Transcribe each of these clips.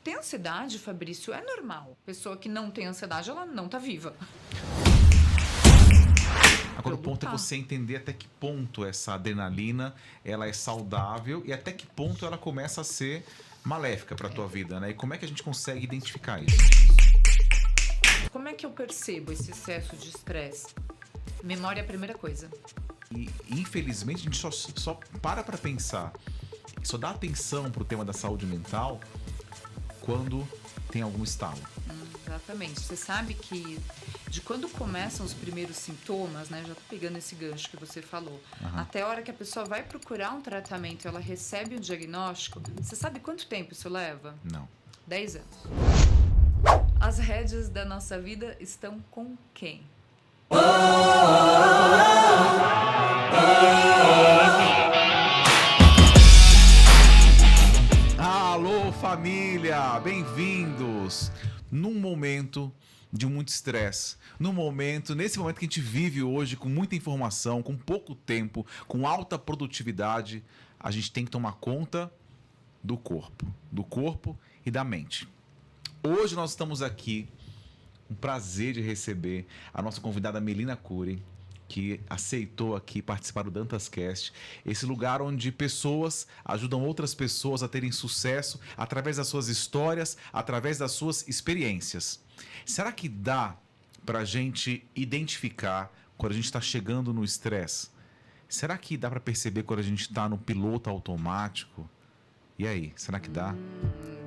ter ansiedade, Fabrício, é normal. Pessoa que não tem ansiedade, ela não tá viva. Agora, o ponto é você entender até que ponto essa adrenalina ela é saudável e até que ponto ela começa a ser maléfica para a tua vida, né? E como é que a gente consegue identificar isso? Como é que eu percebo esse excesso de estresse? Memória é a primeira coisa. E, infelizmente, a gente só para pensar, só dá atenção pro tema da saúde mental quando tem algum estalo. Exatamente. Você sabe que de quando começam os primeiros sintomas, né? Já tô pegando esse gancho que você falou. Até a hora que a pessoa vai procurar um tratamento, ela recebe um diagnóstico. Você sabe quanto tempo isso leva? Não. 10 anos. As rédeas da nossa vida estão com quem? Alô, família! Bem-vindos! Num momento de muito estresse, nesse momento que a gente vive hoje com muita informação, com pouco tempo, com alta produtividade, a gente tem que tomar conta do corpo e da mente. Hoje nós estamos aqui, um prazer de receber a nossa convidada Melina Cury, que aceitou aqui participar do DantasCast, esse lugar onde pessoas ajudam outras pessoas a terem sucesso através das suas histórias, através das suas experiências. Será que dá pra gente identificar quando a gente está chegando no estresse? Será que dá pra perceber quando a gente está no piloto automático? E aí, será que dá?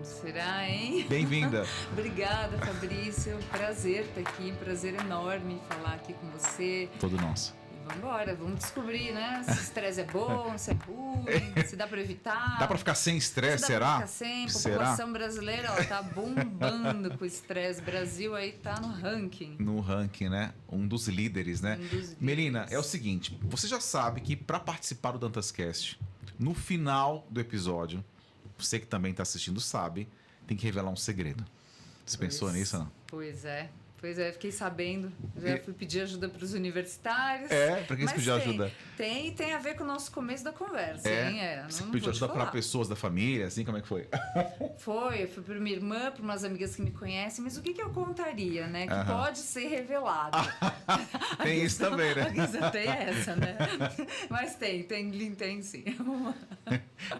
Será, hein? Bem-vinda! Obrigada, Fabrício. Prazer estar aqui, prazer enorme falar aqui com você. Todo nosso. E vamos embora, vamos descobrir, né? Se estresse é bom, se é ruim, se dá para evitar. Dá pra ficar sem estresse, será? Dá pra ficar sem. A população brasileira, ó, tá bombando com estresse. Brasil aí tá no ranking. No ranking, né? Um dos líderes, né? Um dos líderes. Melina, é o seguinte, você já sabe que para participar do DantasCast, no final do episódio, você que também está assistindo sabe, tem que revelar um segredo. Você pensou nisso, não? Pois é, fiquei sabendo. Já fui pedir ajuda para os universitários. Para quem você pediu ajuda? Tem a ver com o nosso começo da conversa, hein? Você pediu ajuda para pessoas da família, assim, como é que foi? Eu fui para minha irmã, para umas amigas que me conhecem, mas o que eu contaria, né? Que pode ser revelado. Tem isso também, né? Tem essa, né? Mas tem sim.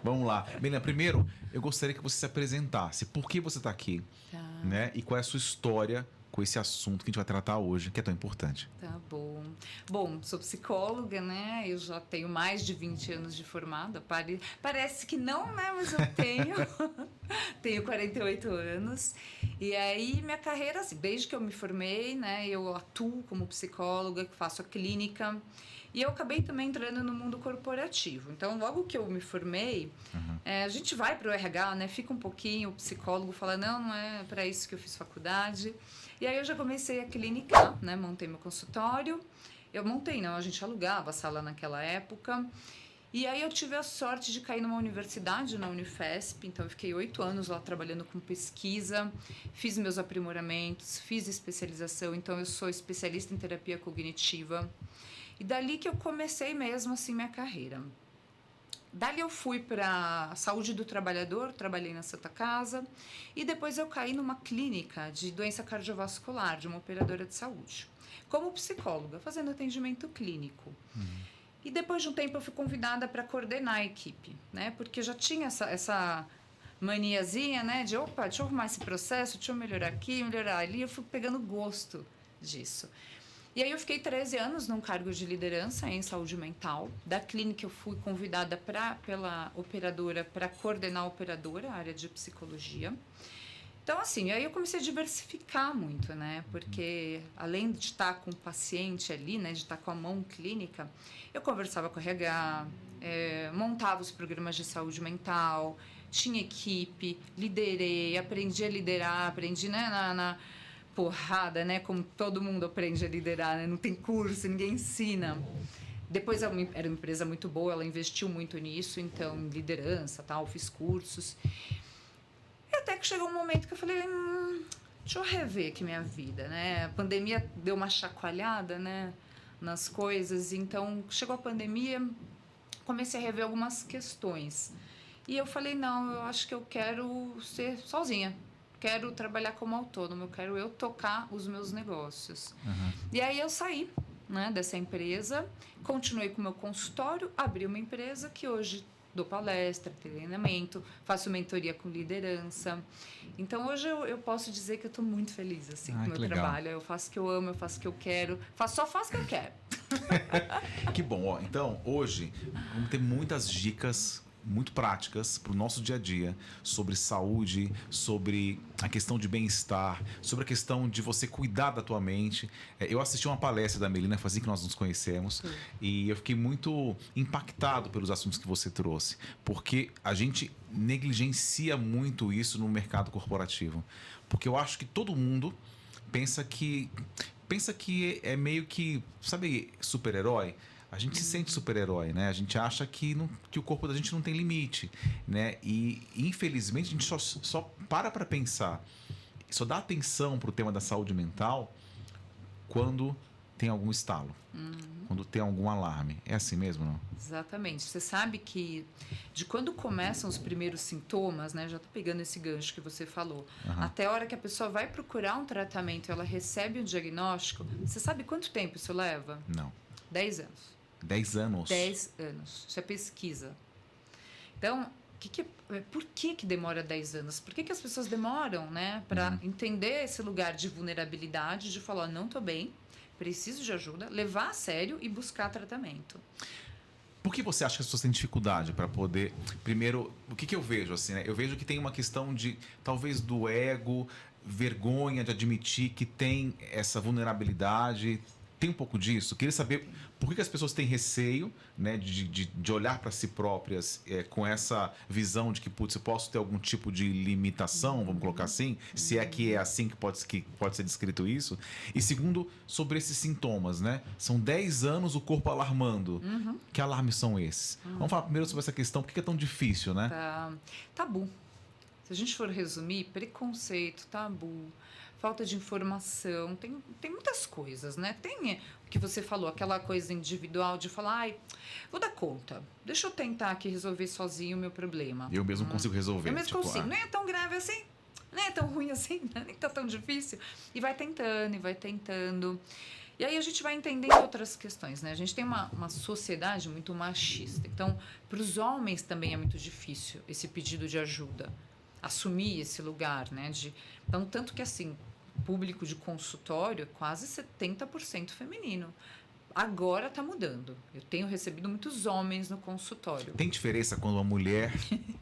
Vamos lá. Melina, primeiro, eu gostaria que você se apresentasse. Por que você está aqui? Né? E qual é a sua história com esse assunto que a gente vai tratar hoje, que é tão importante. Tá bom. Bom, sou psicóloga, né? Eu já tenho mais de 20 anos de formada. Parece que não, né? Mas eu tenho. Tenho 48 anos. E aí, minha carreira, assim, desde que eu me formei, né? Eu atuo como psicóloga, faço a clínica. E eu acabei também entrando no mundo corporativo. Então, logo que eu me formei, a gente vai para o RH, né? Fica um pouquinho, o psicólogo fala, não é para isso que eu fiz faculdade. E aí eu já comecei a clinicar, né? Montei meu consultório. A gente alugava a sala naquela época. E aí eu tive a sorte de cair numa universidade, na Unifesp. Então eu fiquei 8 anos lá trabalhando com pesquisa, fiz meus aprimoramentos, fiz especialização. Então eu sou especialista em terapia cognitiva. E dali que eu comecei mesmo assim minha carreira. Dali eu fui para a saúde do trabalhador, trabalhei na Santa Casa, e depois eu caí numa clínica de doença cardiovascular, de uma operadora de saúde, como psicóloga, fazendo atendimento clínico. E depois de um tempo eu fui convidada para coordenar a equipe, né? Porque já tinha essa maniazinha, né? De, deixa eu arrumar esse processo, deixa eu melhorar aqui, melhorar ali. Eu fui pegando gosto disso. E aí eu fiquei 13 anos num cargo de liderança em saúde mental. Da clínica eu fui convidada pela operadora para coordenar a operadora, a área de psicologia. Então, assim, aí eu comecei a diversificar muito, né? Porque além de estar com o paciente ali, né? De estar com a mão clínica, eu conversava com o RH, montava os programas de saúde mental, tinha equipe, liderei, aprendi a liderar, aprendi, né, na porrada, né? Como todo mundo aprende a liderar, né? Não tem curso, ninguém ensina. Depois era uma empresa muito boa, ela investiu muito nisso, então, em liderança, tal, fiz cursos. E até que chegou um momento que eu falei, deixa eu rever aqui minha vida, né? A pandemia deu uma chacoalhada, né? Nas coisas, então, chegou a pandemia, comecei a rever algumas questões. E eu falei, não, eu acho que eu quero ser sozinha. quero trabalhar como autônomo, eu quero eu tocar os meus negócios. E aí eu saí, né, dessa empresa, continuei com o meu consultório, abri uma empresa que hoje dou palestra, treinamento, faço mentoria com liderança. Então, hoje eu posso dizer que eu estou muito feliz assim, com o meu trabalho. Eu faço o que eu amo, eu faço o que eu quero, só faço o que eu quero. Que bom, ó. Então, hoje, vamos ter muitas dicas muito práticas para o nosso dia a dia sobre saúde, sobre a questão de bem-estar, sobre a questão de você cuidar da tua mente. Eu assisti uma palestra da Melina, fazia que nós nos conhecemos, e eu fiquei muito impactado pelos assuntos que você trouxe, porque a gente negligencia muito isso no mercado corporativo. Porque eu acho que todo mundo pensa que é meio que, sabe, super-herói. A gente se sente super-herói, né? A gente acha que o corpo da gente não tem limite, né? E, infelizmente, a gente só para pensar, só dá atenção para o tema da saúde mental quando tem algum estalo, quando tem algum alarme. É assim mesmo, não? Exatamente. Você sabe que de quando começam os primeiros sintomas, né? Já tô pegando esse gancho que você falou. Até a hora que a pessoa vai procurar um tratamento, ela recebe um diagnóstico. Você sabe quanto tempo isso leva? Não. 10 anos. 10 anos? 10 anos. Isso é pesquisa. Então, por que demora 10 anos? Por que as pessoas demoram, né? Para entender esse lugar de vulnerabilidade, de falar, não estou bem, preciso de ajuda, levar a sério e buscar tratamento. Por que você acha que as pessoas têm dificuldade para poder... Primeiro, o que eu vejo, assim, né? Eu vejo que tem uma questão de, talvez, do ego, vergonha de admitir que tem essa vulnerabilidade. Tem um pouco disso? Queria saber por que as pessoas têm receio, né, de olhar para si próprias com essa visão de que, putz, eu posso ter algum tipo de limitação, vamos colocar assim, se é que é assim que pode ser descrito isso. E segundo, sobre esses sintomas, né? São 10 anos o corpo alarmando. Que alarmes são esses? Vamos falar primeiro sobre essa questão, por que é tão difícil, né? Tabu. Se a gente for resumir, preconceito, tabu, falta de informação, tem muitas coisas, né? Tem o que você falou, aquela coisa individual de falar, ai, vou dar conta, deixa eu tentar aqui resolver sozinho o meu problema. Eu mesmo consigo resolver. Eu mesmo consigo, não é tão grave assim, não é tão ruim assim, nem tá tão difícil. E vai tentando, e vai tentando. E aí a gente vai entendendo outras questões, né? A gente tem uma sociedade muito machista. Então, para os homens também é muito difícil esse pedido de ajuda, assumir esse lugar, né? Então, tanto que assim, público de consultório é quase 70% feminino. Agora está mudando. Eu tenho recebido muitos homens no consultório. Tem diferença quando uma mulher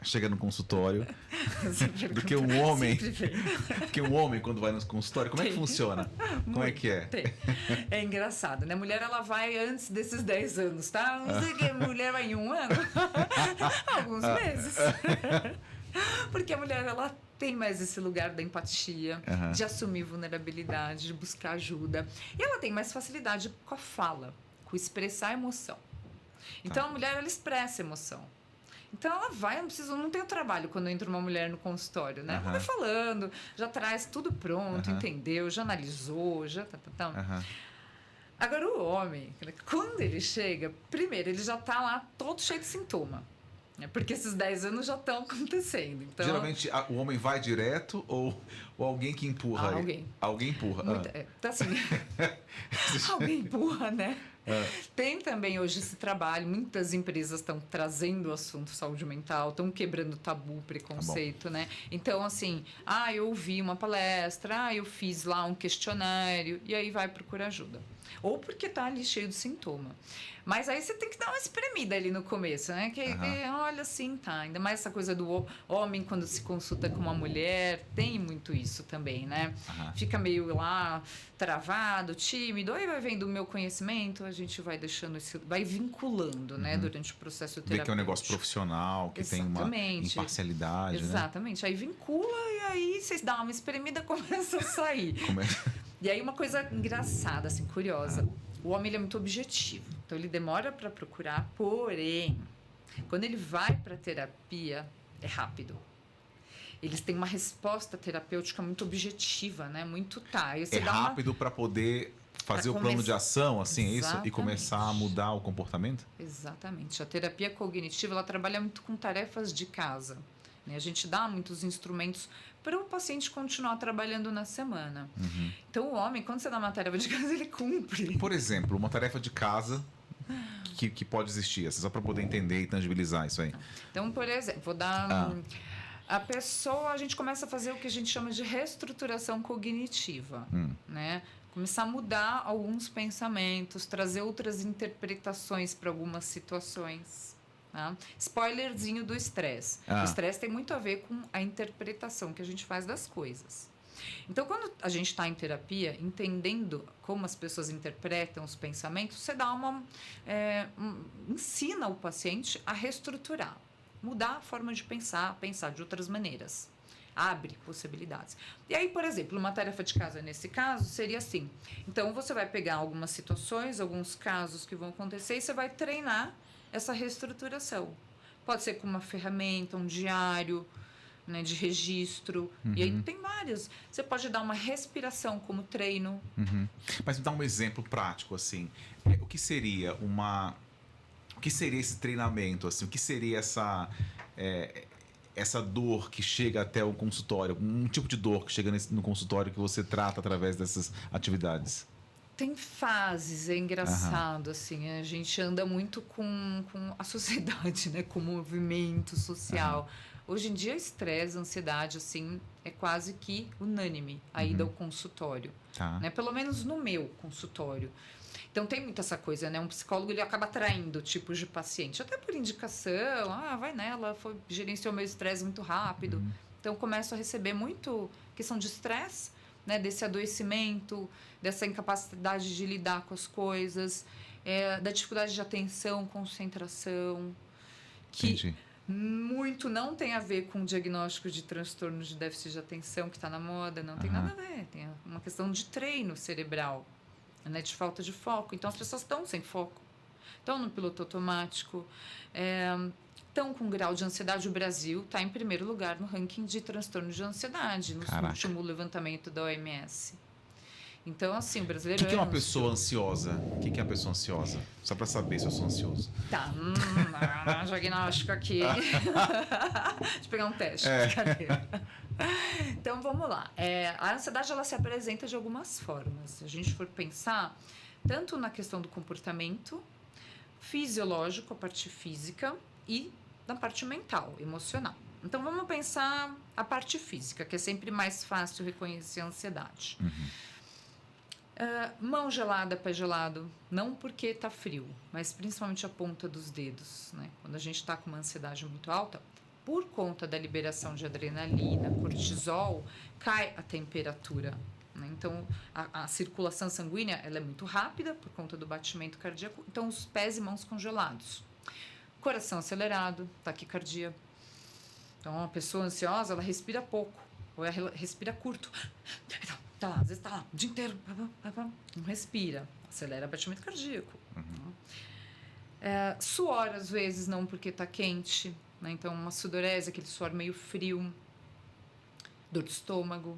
chega no consultório do que um homem? Porque um homem, quando vai no consultório, como é que funciona? Como é que é? Tem. É engraçado, né? Mulher, ela vai antes desses 10 anos, tá? Não sei que a mulher vai em um ano. Alguns meses. Porque a mulher, ela tem mais esse lugar da empatia, de assumir vulnerabilidade, de buscar ajuda. E ela tem mais facilidade com a fala, com expressar a emoção. Então, a mulher, ela expressa a emoção. Então, ela vai, não tem o trabalho quando entra uma mulher no consultório, né? Ela vai falando, já traz tudo pronto, entendeu? Já analisou, já... Agora, o homem, quando ele chega, primeiro, ele já tá lá todo cheio de sintoma. Porque esses 10 anos já estão acontecendo. Então... Geralmente, o homem vai direto ou alguém que empurra? Alguém empurra. Então, assim, alguém empurra, né? Tem também hoje esse trabalho, muitas empresas estão trazendo o assunto saúde mental, estão quebrando tabu, preconceito, né? Então, assim, eu ouvi uma palestra, eu fiz lá um questionário, e aí vai procurar ajuda. Ou porque tá ali cheio de sintoma. Mas aí você tem que dar uma espremida ali no começo, né? Olha assim, tá. Ainda mais essa coisa do homem quando se consulta com uma mulher, tem muito isso também, né? Fica meio lá travado, tímido. Aí vai vendo o meu conhecimento, a gente vai deixando vai vinculando, né? Durante o processo terapêutico. Vê que é um negócio profissional, que tem uma imparcialidade, Exatamente. Né? Aí vincula e aí vocês dão uma espremida e começa a sair. E aí uma coisa engraçada, assim, curiosa. O homem, ele é muito objetivo. Então, ele demora para procurar, porém, quando ele vai para a terapia, é rápido. Eles têm uma resposta terapêutica muito objetiva, né? Muito rápido para poder fazer o plano de ação, assim, é isso? E começar a mudar o comportamento? Exatamente. A terapia cognitiva, ela trabalha muito com tarefas de casa. A gente dá muitos instrumentos para o paciente continuar trabalhando na semana. Então, o homem, quando você dá uma tarefa de casa, ele cumpre. Por exemplo, uma tarefa de casa que pode existir, assim, só para poder entender e tangibilizar isso aí. Então, por exemplo, vou dar... A pessoa, a gente começa a fazer o que a gente chama de reestruturação cognitiva, né? Começar a mudar alguns pensamentos, trazer outras interpretações para algumas situações. Tá? Spoilerzinho do estresse. O estresse tem muito a ver com a interpretação que a gente faz das coisas. Então, quando a gente está em terapia, entendendo como as pessoas interpretam os pensamentos, você dá ensina o paciente a reestruturar, mudar a forma de pensar de outras maneiras. Abre possibilidades. E aí, por exemplo, uma tarefa de casa nesse caso seria assim. Então, você vai pegar algumas situações, alguns casos que vão acontecer e você vai treinar essa reestruturação. Pode ser com uma ferramenta, um diário, né, de registro. E aí tem várias. Você pode dar uma respiração como treino. Mas me dá um exemplo prático, assim. O que seria esse treinamento, assim? O que seria essa dor que chega até o consultório? Um tipo de dor que chega no consultório que você trata através dessas atividades? Tem fases, é engraçado, assim, a gente anda muito com a sociedade, né, com o movimento social. Hoje em dia, estresse, ansiedade, assim, é quase que unânime a ida ao consultório, né, pelo menos no meu consultório. Então, tem muito essa coisa, né, um psicólogo, ele acaba atraindo tipos de paciente, até por indicação, vai nela, gerenciou meu estresse muito rápido. Então, começo a receber muito questão de estresse, né, desse adoecimento, dessa incapacidade de lidar com as coisas, da dificuldade de atenção, concentração, que Entendi. muito não tem a ver com o diagnóstico de transtorno de déficit de atenção que está na moda, não tem nada a ver, tem uma questão de treino cerebral, né, de falta de foco. Então, as pessoas estão sem foco, estão no piloto automático, estão com grau de ansiedade. O Brasil está em primeiro lugar no ranking de transtorno de ansiedade, no último levantamento da OMS. Então, assim, o brasileiro... O que é uma pessoa ansiosa? O que é uma pessoa ansiosa? Só para saber se eu sou ansioso. Tá, diagnóstico aqui. Deixa eu pegar um teste. Brincadeira. Então, vamos lá. A ansiedade, ela se apresenta de algumas formas. Se a gente for pensar, tanto na questão do comportamento fisiológico, a parte física, e na parte mental, emocional. Então, vamos pensar a parte física, que é sempre mais fácil reconhecer a ansiedade. Mão gelada, pé gelado, não porque está frio, mas principalmente a ponta dos dedos, né? Quando a gente está com uma ansiedade muito alta, por conta da liberação de adrenalina, cortisol, cai a temperatura, né? Então, a circulação sanguínea, ela é muito rápida por conta do batimento cardíaco, então os pés e mãos congelados. Coração acelerado, taquicardia. Então, uma pessoa ansiosa, ela respira pouco, ou ela respira curto. Tá lá, às vezes tá lá o dia inteiro, não respira, acelera o batimento cardíaco. Suor, às vezes, não porque tá quente, né? Então, uma sudorese, aquele suor meio frio, dor de estômago,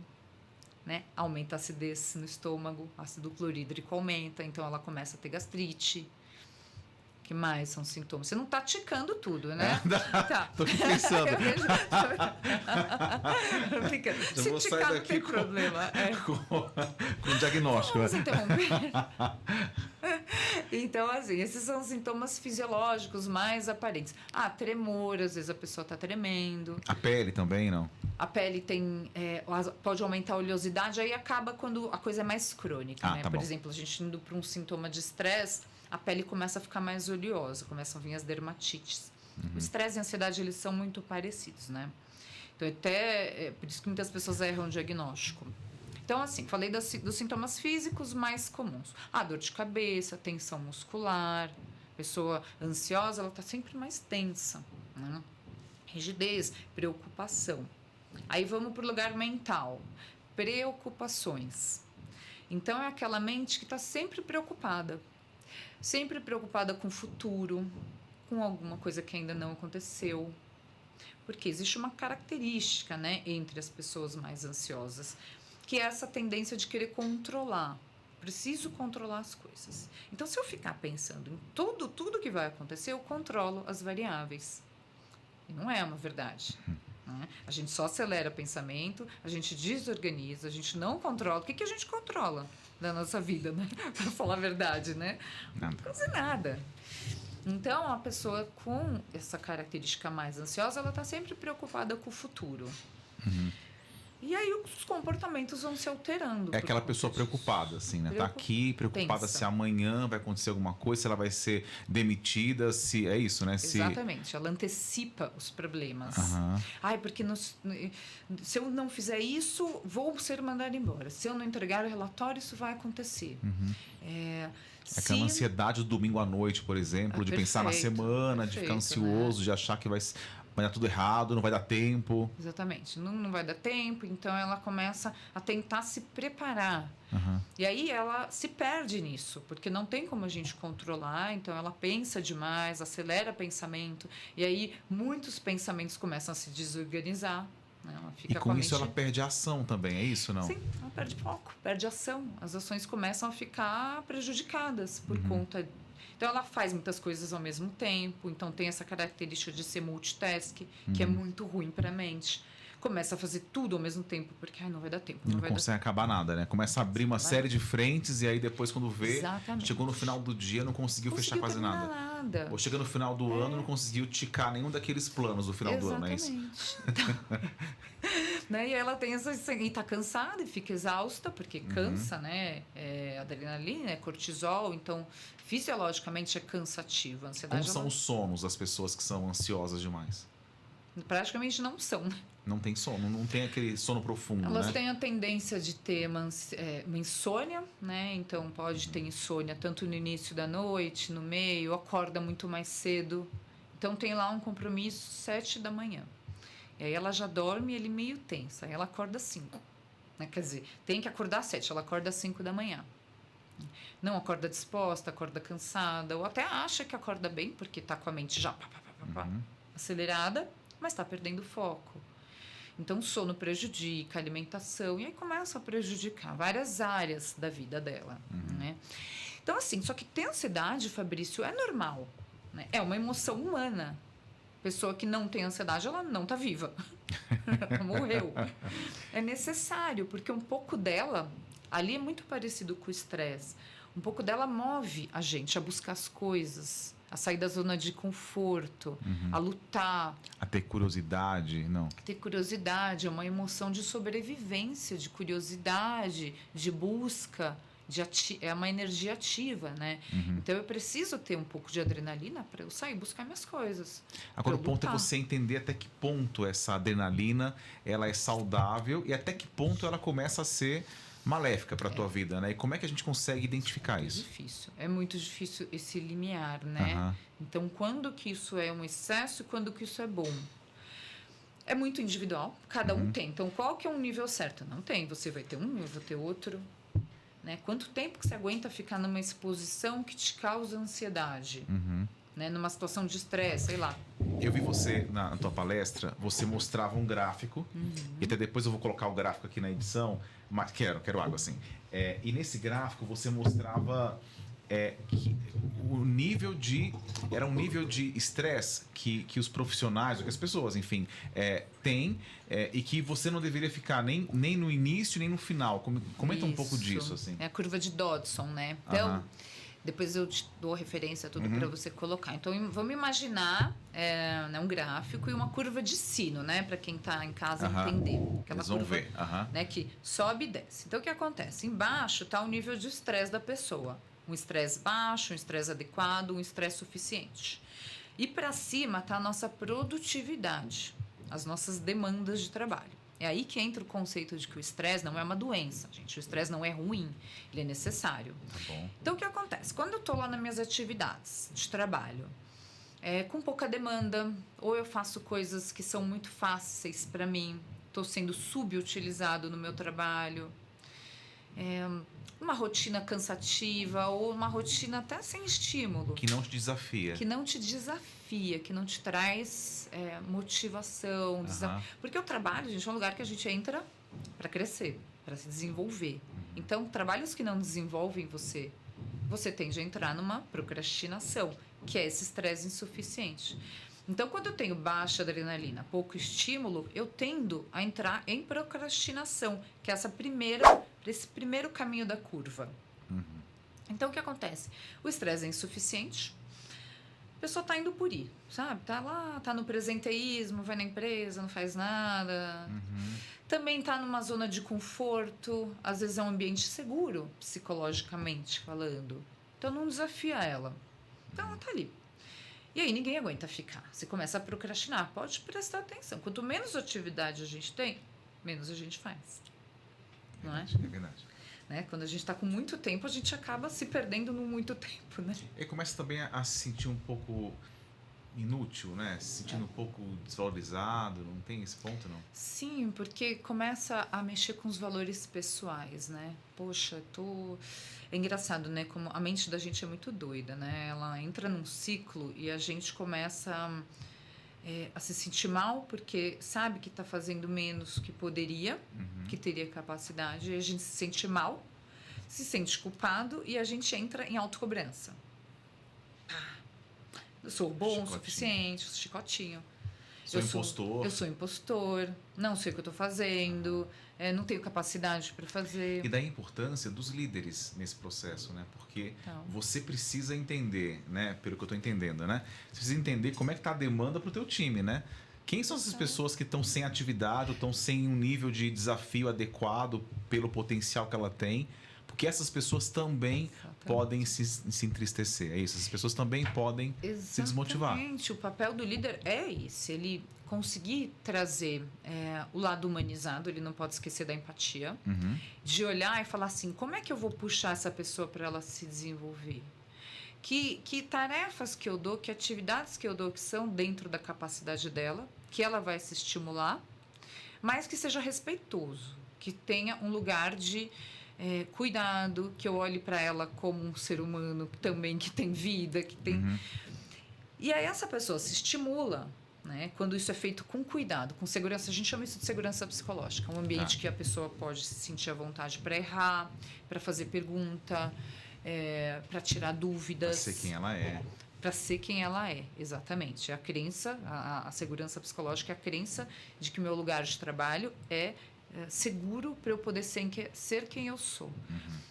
né? Aumenta a acidez no estômago, ácido clorídrico aumenta, então ela começa a ter gastrite. Que mais são sintomas? Você não tá ticando tudo, né? Tá. Tô aqui pensando. Se vou ticar, sair não daqui tem problema. Com diagnóstico. Vamos interromper. Então, assim, esses são sintomas fisiológicos mais aparentes. Tremor, às vezes a pessoa tá tremendo. A pele também, não? A pele tem, pode aumentar a oleosidade, aí acaba quando a coisa é mais crônica, né? Tá Por bom. exemplo, a gente indo para um sintoma de estresse, a pele começa a ficar mais oleosa, começam a vir as dermatites. O estresse e a ansiedade, eles são muito parecidos, né? Então, por isso que muitas pessoas erram o diagnóstico. Então, assim, falei dos sintomas físicos mais comuns. Dor de cabeça, tensão muscular. Pessoa ansiosa, ela está sempre mais tensa, né? Rigidez, preocupação. Aí vamos para o lugar mental. Preocupações. Então, é aquela mente que está sempre preocupada com o futuro, com alguma coisa que ainda não aconteceu. Porque existe uma característica, né, entre as pessoas mais ansiosas, que é essa tendência de querer controlar. Preciso controlar as coisas. Então, se eu ficar pensando em tudo que vai acontecer, eu controlo as variáveis. E não é uma verdade. né? A gente só acelera pensamento, a gente desorganiza, a gente não controla. O que a gente controla da nossa vida, né? Para falar a verdade, né? Nada. Quase nada. Então, a pessoa com essa característica mais ansiosa, ela está sempre preocupada com o futuro. E aí os comportamentos vão se alterando. É aquela pessoa preocupada, assim, né? Tá aqui, preocupada Pensa. se amanhã vai acontecer alguma coisa, se ela vai ser demitida, se... É isso, né? Exatamente. Ela antecipa os problemas. Aham. Ai, porque se eu não fizer isso, vou ser mandada embora. Se eu não entregar o relatório, isso vai acontecer. Aquela ansiedade do domingo à noite, por exemplo, de pensar na perfeito, semana, de ficar ansioso, né? de achar que vai dar tudo errado, não vai dar tempo. Exatamente. Não vai dar tempo, então ela começa a tentar se preparar. Aham. E aí ela se perde nisso, porque não tem como a gente controlar, então ela pensa demais, acelera pensamento, e aí muitos pensamentos começam a se desorganizar. Né? Ela fica E com a isso mente... ela perde a ação também, é isso, não? Sim, ela perde foco, perde ação. As ações começam a ficar prejudicadas por conta... Então, ela faz muitas coisas ao mesmo tempo. Então, tem essa característica de ser multitask, que é muito ruim para a mente. Começa a fazer tudo ao mesmo tempo, porque não vai dar tempo. Não vai consegue acabar nada, né? Começa a abrir uma série de frentes e aí depois quando vê, Exatamente. chegou no final do dia não conseguiu fechar quase terminar nada. Ou chega no final do ano não conseguiu ticar nenhum daqueles planos do final do ano, é isso? Então, né? E ela tem e tá cansada e fica exausta, porque cansa, né? É adrenalina, é cortisol, então fisiologicamente é cansativo. A ansiedade, Como são os sonos das pessoas que são ansiosas demais? praticamente não são. Não tem sono, não tem aquele sono profundo, Elas né? têm a tendência de ter uma insônia, né? Então pode ter insônia tanto no início da noite, no meio, acorda muito mais cedo. Então tem lá um compromisso 7 da manhã. E aí ela já dorme ele meio tensa. Aí ela acorda 5. Né? Quer dizer, tem que acordar 7, ela acorda 5 da manhã. Não acorda disposta, acorda cansada, ou até acha que acorda bem, porque está com a mente já acelerada, mas está perdendo foco. Então, o sono prejudica, a alimentação, e aí começa a prejudicar várias áreas da vida dela. Né? Então, assim, só que ter ansiedade, Fabrício, é normal. Né? É uma emoção humana. Pessoa que não tem ansiedade, ela não está viva. Ela morreu. É necessário, porque um pouco dela, ali é muito parecido com o estresse, um pouco dela move a gente a buscar as coisas, a sair da zona de conforto, a lutar. A ter curiosidade, não. Ter curiosidade é uma emoção de sobrevivência, de curiosidade, de busca, é uma energia ativa, né? Então eu preciso ter um pouco de adrenalina para eu sair buscar minhas coisas. Agora o ponto é você entender até que ponto essa adrenalina ela é saudável e até que ponto ela começa a ser maléfica para a tua vida, né? E como é que a gente consegue identificar isso? É muito difícil esse limiar, né? Então, quando que isso é um excesso e quando que isso é bom? É muito individual, cada um tem. Então, qual que é um nível certo? Não tem. Você vai ter um, eu vou ter outro. Né? Quanto tempo que você aguenta ficar numa exposição que te causa ansiedade? Né? Numa situação de estresse, sei lá. Eu vi você, na tua palestra, você mostrava um gráfico, e até depois eu vou colocar o gráfico aqui na edição, mas quero água assim. E nesse gráfico você mostrava que o nível de... Era um nível de estresse que os profissionais, ou que as pessoas, enfim, têm, e que você não deveria ficar nem no início, nem no final. Comenta um pouco disso, assim. É a curva de Dodson, né? Então... Depois eu te dou a referência tudo para você colocar. Então, vamos imaginar né, um gráfico e uma curva de sino, né? Para quem está em casa entender. Aquela Eles vão curva, ver. né, que sobe e desce. Então, o que acontece? Embaixo está o nível de estresse da pessoa. Um estresse baixo, um estresse adequado, um estresse suficiente. E para cima está a nossa produtividade, as nossas demandas de trabalho. É aí que entra o conceito de que o estresse não é uma doença, gente. O estresse não é ruim, ele é necessário. Tá bom. Então, o que acontece? Quando eu estou lá nas minhas atividades de trabalho, com pouca demanda, ou eu faço coisas que são muito fáceis para mim, estou sendo subutilizado no meu trabalho, uma rotina cansativa ou uma rotina até sem estímulo. Que não te desafia. Que não te desafia, que não te traz motivação. Porque o trabalho, gente, é um lugar que a gente entra para crescer, para se desenvolver. Então, trabalhos que não desenvolvem você tende a entrar numa procrastinação, que é esse estresse insuficiente. Então, quando eu tenho baixa adrenalina, pouco estímulo, eu tendo a entrar em procrastinação, que é esse primeiro caminho da curva. Então, o que acontece? O estresse é insuficiente, a pessoa está indo por ir, sabe? Tá lá, tá no presenteísmo, vai na empresa, não faz nada. Também está numa zona de conforto, às vezes é um ambiente seguro, psicologicamente falando. Então, não desafia ela. Então, ela está ali. E aí ninguém aguenta ficar. Você começa a procrastinar. Pode prestar atenção. Quanto menos atividade a gente tem, menos a gente faz. Não é? É verdade. Né? Quando a gente está com muito tempo, a gente acaba se perdendo no muito tempo, né? E começa também a se sentir um pouco inútil, né? Se sentindo um pouco desvalorizado. Não tem esse ponto, não? Sim, porque começa a mexer com os valores pessoais, né? Poxa, É engraçado, né? Como a mente da gente é muito doida, né? Ela entra num ciclo e a gente começa a se sentir mal porque sabe que está fazendo menos que poderia, que teria capacidade, e a gente se sente mal, se sente culpado e a gente entra em autocobrança. Eu sou bom o suficiente, chicotinho. Sou impostor. Eu sou impostor, não sei o que eu estou fazendo, não tenho capacidade para fazer. E da importância dos líderes nesse processo, né? Porque você precisa entender, né? Pelo que eu estou entendendo, né? Você precisa entender como é que está a demanda para o teu time, né? Quem são essas pessoas que estão sem atividade, ou estão sem um nível de desafio adequado pelo potencial que ela tem? Porque essas pessoas também podem se entristecer. É isso, essas pessoas também podem se desmotivar. Exatamente. O papel do líder é esse. Ele conseguir trazer o lado humanizado, ele não pode esquecer da empatia, de olhar e falar assim, como é que eu vou puxar essa pessoa para ela se desenvolver? Que tarefas que eu dou, que atividades que eu dou que são dentro da capacidade dela, que ela vai se estimular, mas que seja respeitoso, que tenha um lugar de cuidado, que eu olhe para ela como um ser humano também que tem vida, que tem... E aí essa pessoa se estimula, né? Quando isso é feito com cuidado, com segurança. A gente chama isso de segurança psicológica. Um ambiente que a pessoa pode se sentir à vontade para errar, para fazer pergunta, para tirar dúvidas. Para ser quem ela é. Para ser quem ela é, exatamente. A crença, a segurança psicológica é a crença de que o meu lugar de trabalho é seguro para eu poder ser quem eu sou.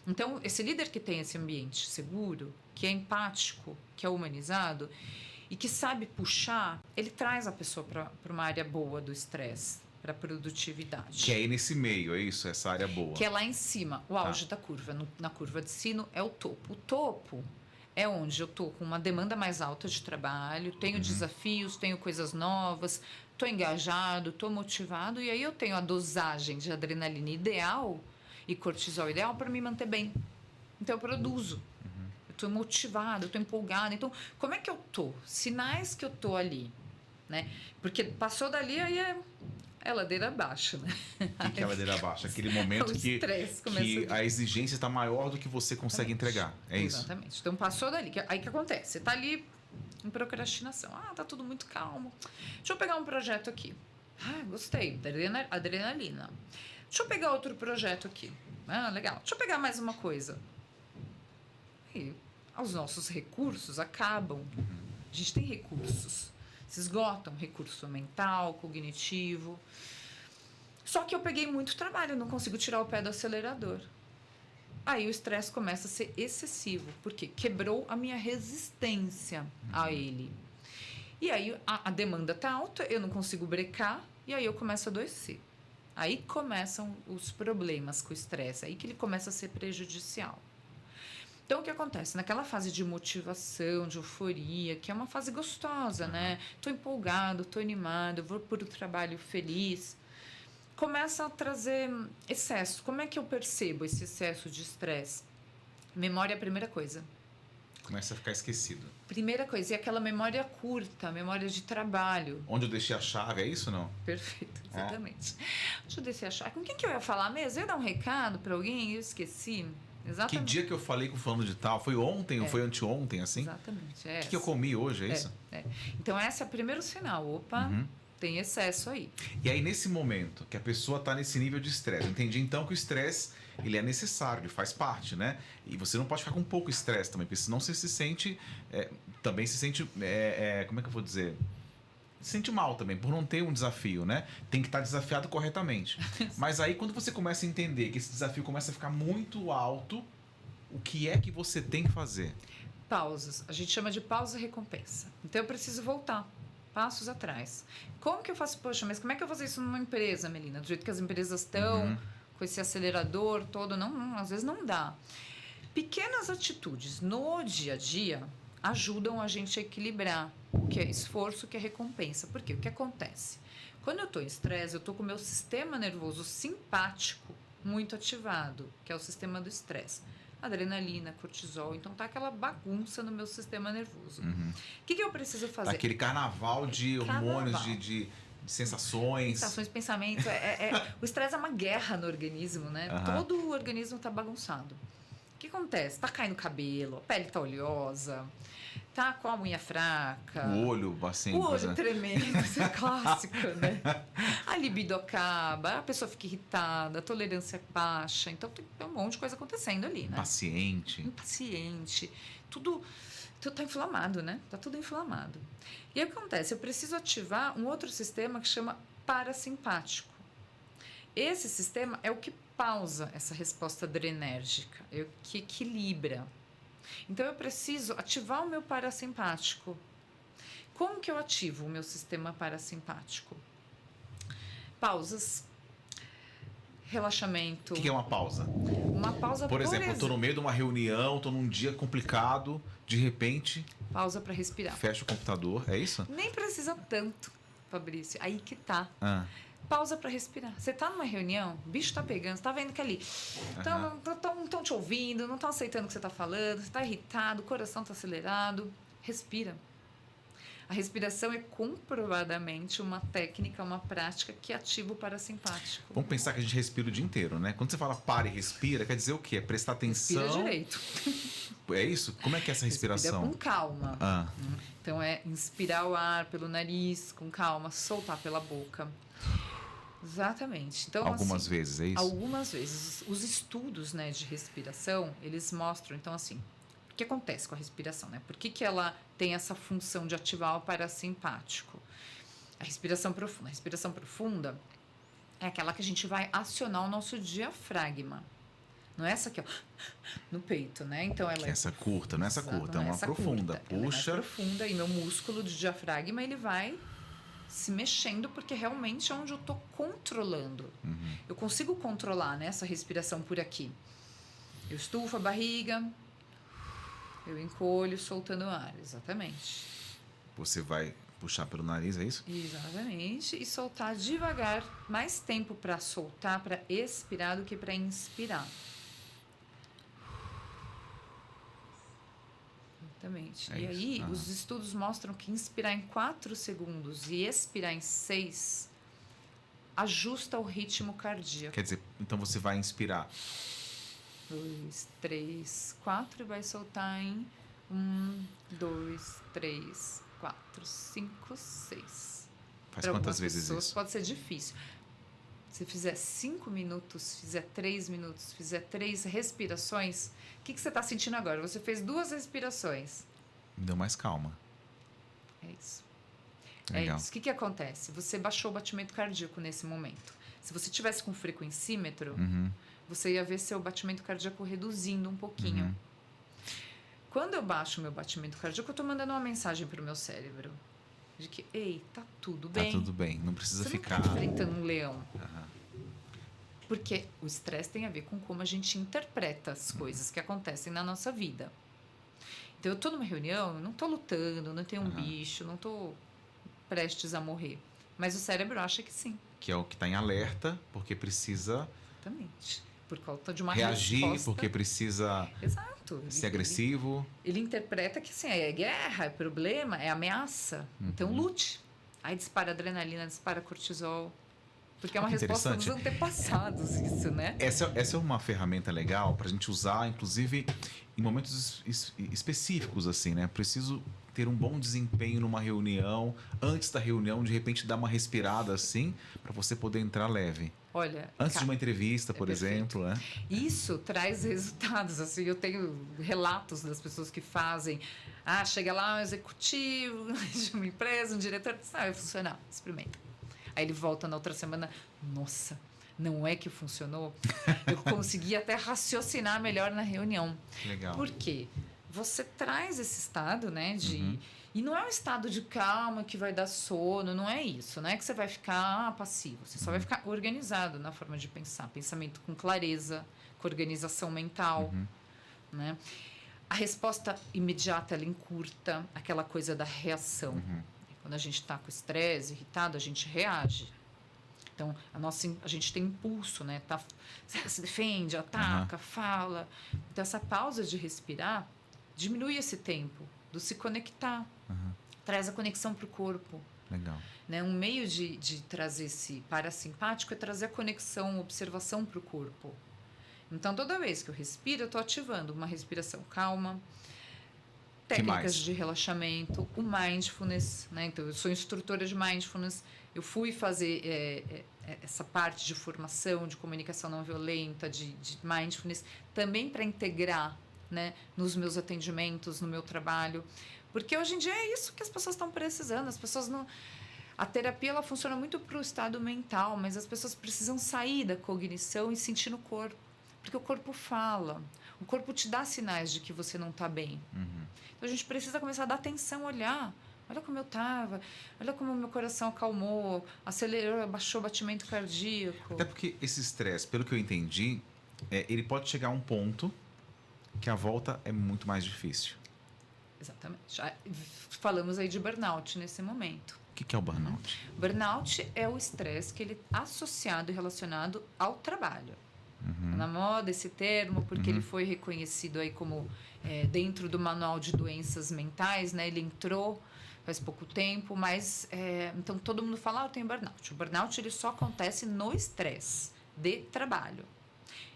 Então, esse líder que tem esse ambiente seguro, que é empático, que é humanizado e que sabe puxar, ele traz a pessoa para uma área boa do estresse, para a produtividade. Que é aí nesse meio, é isso? Essa área boa. Que é lá em cima, o auge da curva. Na curva de sino é o topo. O topo é onde eu estou com uma demanda mais alta de trabalho, tenho desafios, tenho coisas novas, estou engajado, estou motivado, e aí eu tenho a dosagem de adrenalina ideal e cortisol ideal para me manter bem. Então eu produzo. Eu estou motivado, eu estou empolgado. Então, como é que eu estou? Sinais que eu estou ali, né? Porque passou dali, aí é ladeira abaixo, né? O que é ladeira abaixo? Aquele momento que a exigência está maior do que você consegue entregar. É isso? Exatamente. Então, passou dali. Aí o que acontece? Você está ali em procrastinação. Tá tudo muito calmo. Deixa eu pegar um projeto aqui. Gostei. Adrenalina. Deixa eu pegar outro projeto aqui. Legal. Deixa eu pegar mais uma coisa. E os nossos recursos acabam. A gente tem recursos. Se esgotam, recurso mental, cognitivo. Só que eu peguei muito trabalho, não consigo tirar o pé do acelerador. Aí o estresse começa a ser excessivo, porque quebrou a minha resistência a ele. E aí a demanda está alta, eu não consigo brecar, e aí eu começo a adoecer. Aí começam os problemas com o estresse, aí que ele começa a ser prejudicial. Então, o que acontece? Naquela fase de motivação, de euforia, que é uma fase gostosa, né? Estou empolgado, estou animado, vou para o trabalho feliz. Começa a trazer excesso. Como é que eu percebo esse excesso de estresse? Memória é a primeira coisa. Começa a ficar esquecido. Primeira coisa, e aquela memória curta, memória de trabalho. Onde eu deixei a chave, é isso ou não? Perfeito, exatamente. Onde eu deixei a chave? Com quem que eu ia falar mesmo? Eu ia dar um recado para alguém e eu esqueci. Exatamente. Que dia que eu falei com o fulano de tal? Foi ontem ou foi anteontem, assim? Exatamente. O que eu comi hoje, é isso? Então, esse é o primeiro sinal. Opa, tem excesso aí. E aí, nesse momento que a pessoa está nesse nível de estresse, entendi então que o estresse ele é necessário, ele faz parte, né? E você não pode ficar com pouco estresse também, porque senão você se sente... também se sente... como é que eu vou dizer? se sente mal também, por não ter um desafio, né? Tem que estar desafiado corretamente. Mas aí, quando você começa a entender que esse desafio começa a ficar muito alto, o que é que você tem que fazer? Pausas. A gente chama de pausa e recompensa. Então, eu preciso voltar passos atrás. Como que eu faço? Poxa, mas como é que eu vou fazer isso numa empresa, Melina? Do jeito que as empresas estão, com esse acelerador todo, não, às vezes não dá. Pequenas atitudes no dia a dia ajudam a gente a equilibrar o que é esforço, o que é recompensa. Por quê? O que acontece? Quando eu estou em estresse, eu estou com o meu sistema nervoso simpático muito ativado, que é o sistema do estresse. Adrenalina, cortisol, então tá aquela bagunça no meu sistema nervoso. O que eu preciso fazer? Aquele carnaval de hormônios, de sensações. Sensações, pensamentos. O estresse é uma guerra no organismo, né? Todo o organismo tá bagunçado. O que acontece? Tá caindo cabelo, a pele tá oleosa, tá com a unha fraca. O olho, assim. O olho tremendo, isso é clássico, né? A libido acaba, a pessoa fica irritada, a tolerância baixa. Então tem um monte de coisa acontecendo ali, né? Impaciente. Tudo tá inflamado, né? Tá tudo inflamado. E aí o que acontece? Eu preciso ativar um outro sistema que chama parasimpático. Esse sistema é o que pausa essa resposta adrenérgica, é o que equilibra. Então, eu preciso ativar o meu parasimpático. Como que eu ativo o meu sistema parasimpático? Pausas, relaxamento. O que é uma pausa? Uma pausa, por exemplo, eu estou no meio de uma reunião, estou num dia complicado, de repente... Pausa para respirar. Fecha o computador, é isso? Nem precisa tanto, Fabrício. Aí que tá. Pausa para respirar. Você tá numa reunião, o bicho tá pegando, você tá vendo que ali não estão te ouvindo, não estão aceitando o que você tá falando, você tá irritado, o coração tá acelerado. Respira. A respiração é comprovadamente uma técnica, uma prática que ativa o parasimpático. Vamos pensar que a gente respira o dia inteiro, né? Quando você fala para e respira, quer dizer o quê? É prestar atenção. Respira direito. É isso? Como é que é essa respiração? Respira com calma. Então é inspirar o ar pelo nariz com calma, soltar pela boca. Exatamente. Então, algumas vezes, é isso? Algumas vezes. Os estudos, né, de respiração, eles mostram, então, assim, o que acontece com a respiração, né? Por que ela tem essa função de ativar o parasimpático? A respiração profunda. A respiração profunda é aquela que a gente vai acionar o nosso diafragma. Não é essa aqui, ó, no peito, né? Então, ela essa curta, não é essa curta, é uma profunda. Curta, puxa. Ela é mais profunda e meu músculo de diafragma, ele vai se mexendo, porque realmente é onde eu estou controlando. Eu consigo controlar, né, essa respiração por aqui. Eu estufo a barriga, eu encolho, soltando o ar. Exatamente. Você vai puxar pelo nariz, é isso? Exatamente. E soltar devagar. Mais tempo para soltar, para expirar, do que para inspirar. Exatamente. E aí, os estudos mostram que inspirar em 4 segundos e expirar em 6 ajusta o ritmo cardíaco. Quer dizer, então você vai inspirar 2, 3, 4 e vai soltar em 1, 2, 3, 4, 5, 6. Faz quantas vezes isso? Pode ser difícil. Se fizer 5 minutos, fizer 3 minutos, fizer 3 respirações, o que você está sentindo agora? Você fez 2 respirações. Me deu mais calma. É isso. Legal. É isso. O que acontece? Você baixou o batimento cardíaco nesse momento. Se você tivesse com um frequencímetro, você ia ver seu batimento cardíaco reduzindo um pouquinho. Quando eu baixo o meu batimento cardíaco, eu estou mandando uma mensagem para o meu cérebro. De que, ei, tá tudo bem. Tá tudo bem, não precisa você ficar... Não tá enfrentando um leão. Porque o estresse tem a ver com como a gente interpreta as coisas que acontecem na nossa vida. Então, eu tô numa reunião, não tô lutando, não tenho um bicho, não tô prestes a morrer. Mas o cérebro acha que sim. Que é o que está em alerta, porque precisa... Exatamente. Por conta de uma reagir, resposta. porque precisa... Exato. Ser agressivo. Ele interpreta que sim, é guerra, é problema, é ameaça. Então, lute. Aí dispara adrenalina, dispara cortisol. Porque é uma resposta dos antepassados, isso, né? Essa é uma ferramenta legal para a gente usar, inclusive, em momentos específicos, assim, né? Preciso ter um bom desempenho numa reunião. Antes da reunião, de repente, dar uma respirada, assim, para você poder entrar leve. Olha, antes de uma entrevista, por exemplo, né? Isso traz resultados. Assim, eu tenho relatos das pessoas que fazem Chega lá um executivo de uma empresa, um diretor, diz, vai funcionar, experimenta. Aí ele volta na outra semana, nossa, não é que funcionou? Eu consegui até raciocinar melhor na reunião. Legal. Por quê? Você traz esse estado, né, de... E não é um estado de calma que vai dar sono, não é isso. Não é que você vai ficar passivo. Você só vai ficar organizado na forma de pensar. Pensamento com clareza, com organização mental, né? A resposta imediata, ela encurta aquela coisa da reação. Quando a gente está com estresse, irritado, a gente reage. Então, a gente tem impulso, né? Se defende, ataca, fala. Então, essa pausa de respirar diminui esse tempo do se conectar. Traz a conexão para o corpo. Legal. Né? Um meio de trazer esse parasimpático é trazer a conexão, observação para o corpo. Então, toda vez que eu respiro, eu estou ativando uma respiração calma, técnicas de relaxamento, o mindfulness. Né? Então, eu sou instrutora de mindfulness. Eu fui fazer essa parte de formação, de comunicação não violenta, de mindfulness, também para integrar, né, nos meus atendimentos, no meu trabalho. Porque hoje em dia é isso que as pessoas estão precisando. As pessoas não... A terapia ela funciona muito para o estado mental, mas as pessoas precisam sair da cognição e sentir no corpo. Porque o corpo fala. O corpo te dá sinais de que você não está bem. Então a gente precisa começar a dar atenção, olhar. Olha como eu estava, olha como o meu coração acalmou, acelerou, abaixou o batimento cardíaco. Até porque esse estresse, pelo que eu entendi, ele pode chegar a um ponto que a volta é muito mais difícil. Exatamente. Já falamos aí de burnout nesse momento. O que é o burnout? Burnout é o estresse que ele é associado e relacionado ao trabalho. Na moda esse termo, porque ele foi reconhecido aí como dentro do manual de doenças mentais, né? Ele entrou faz pouco tempo, mas então todo mundo fala, eu tenho burnout. O burnout ele só acontece no estresse de trabalho.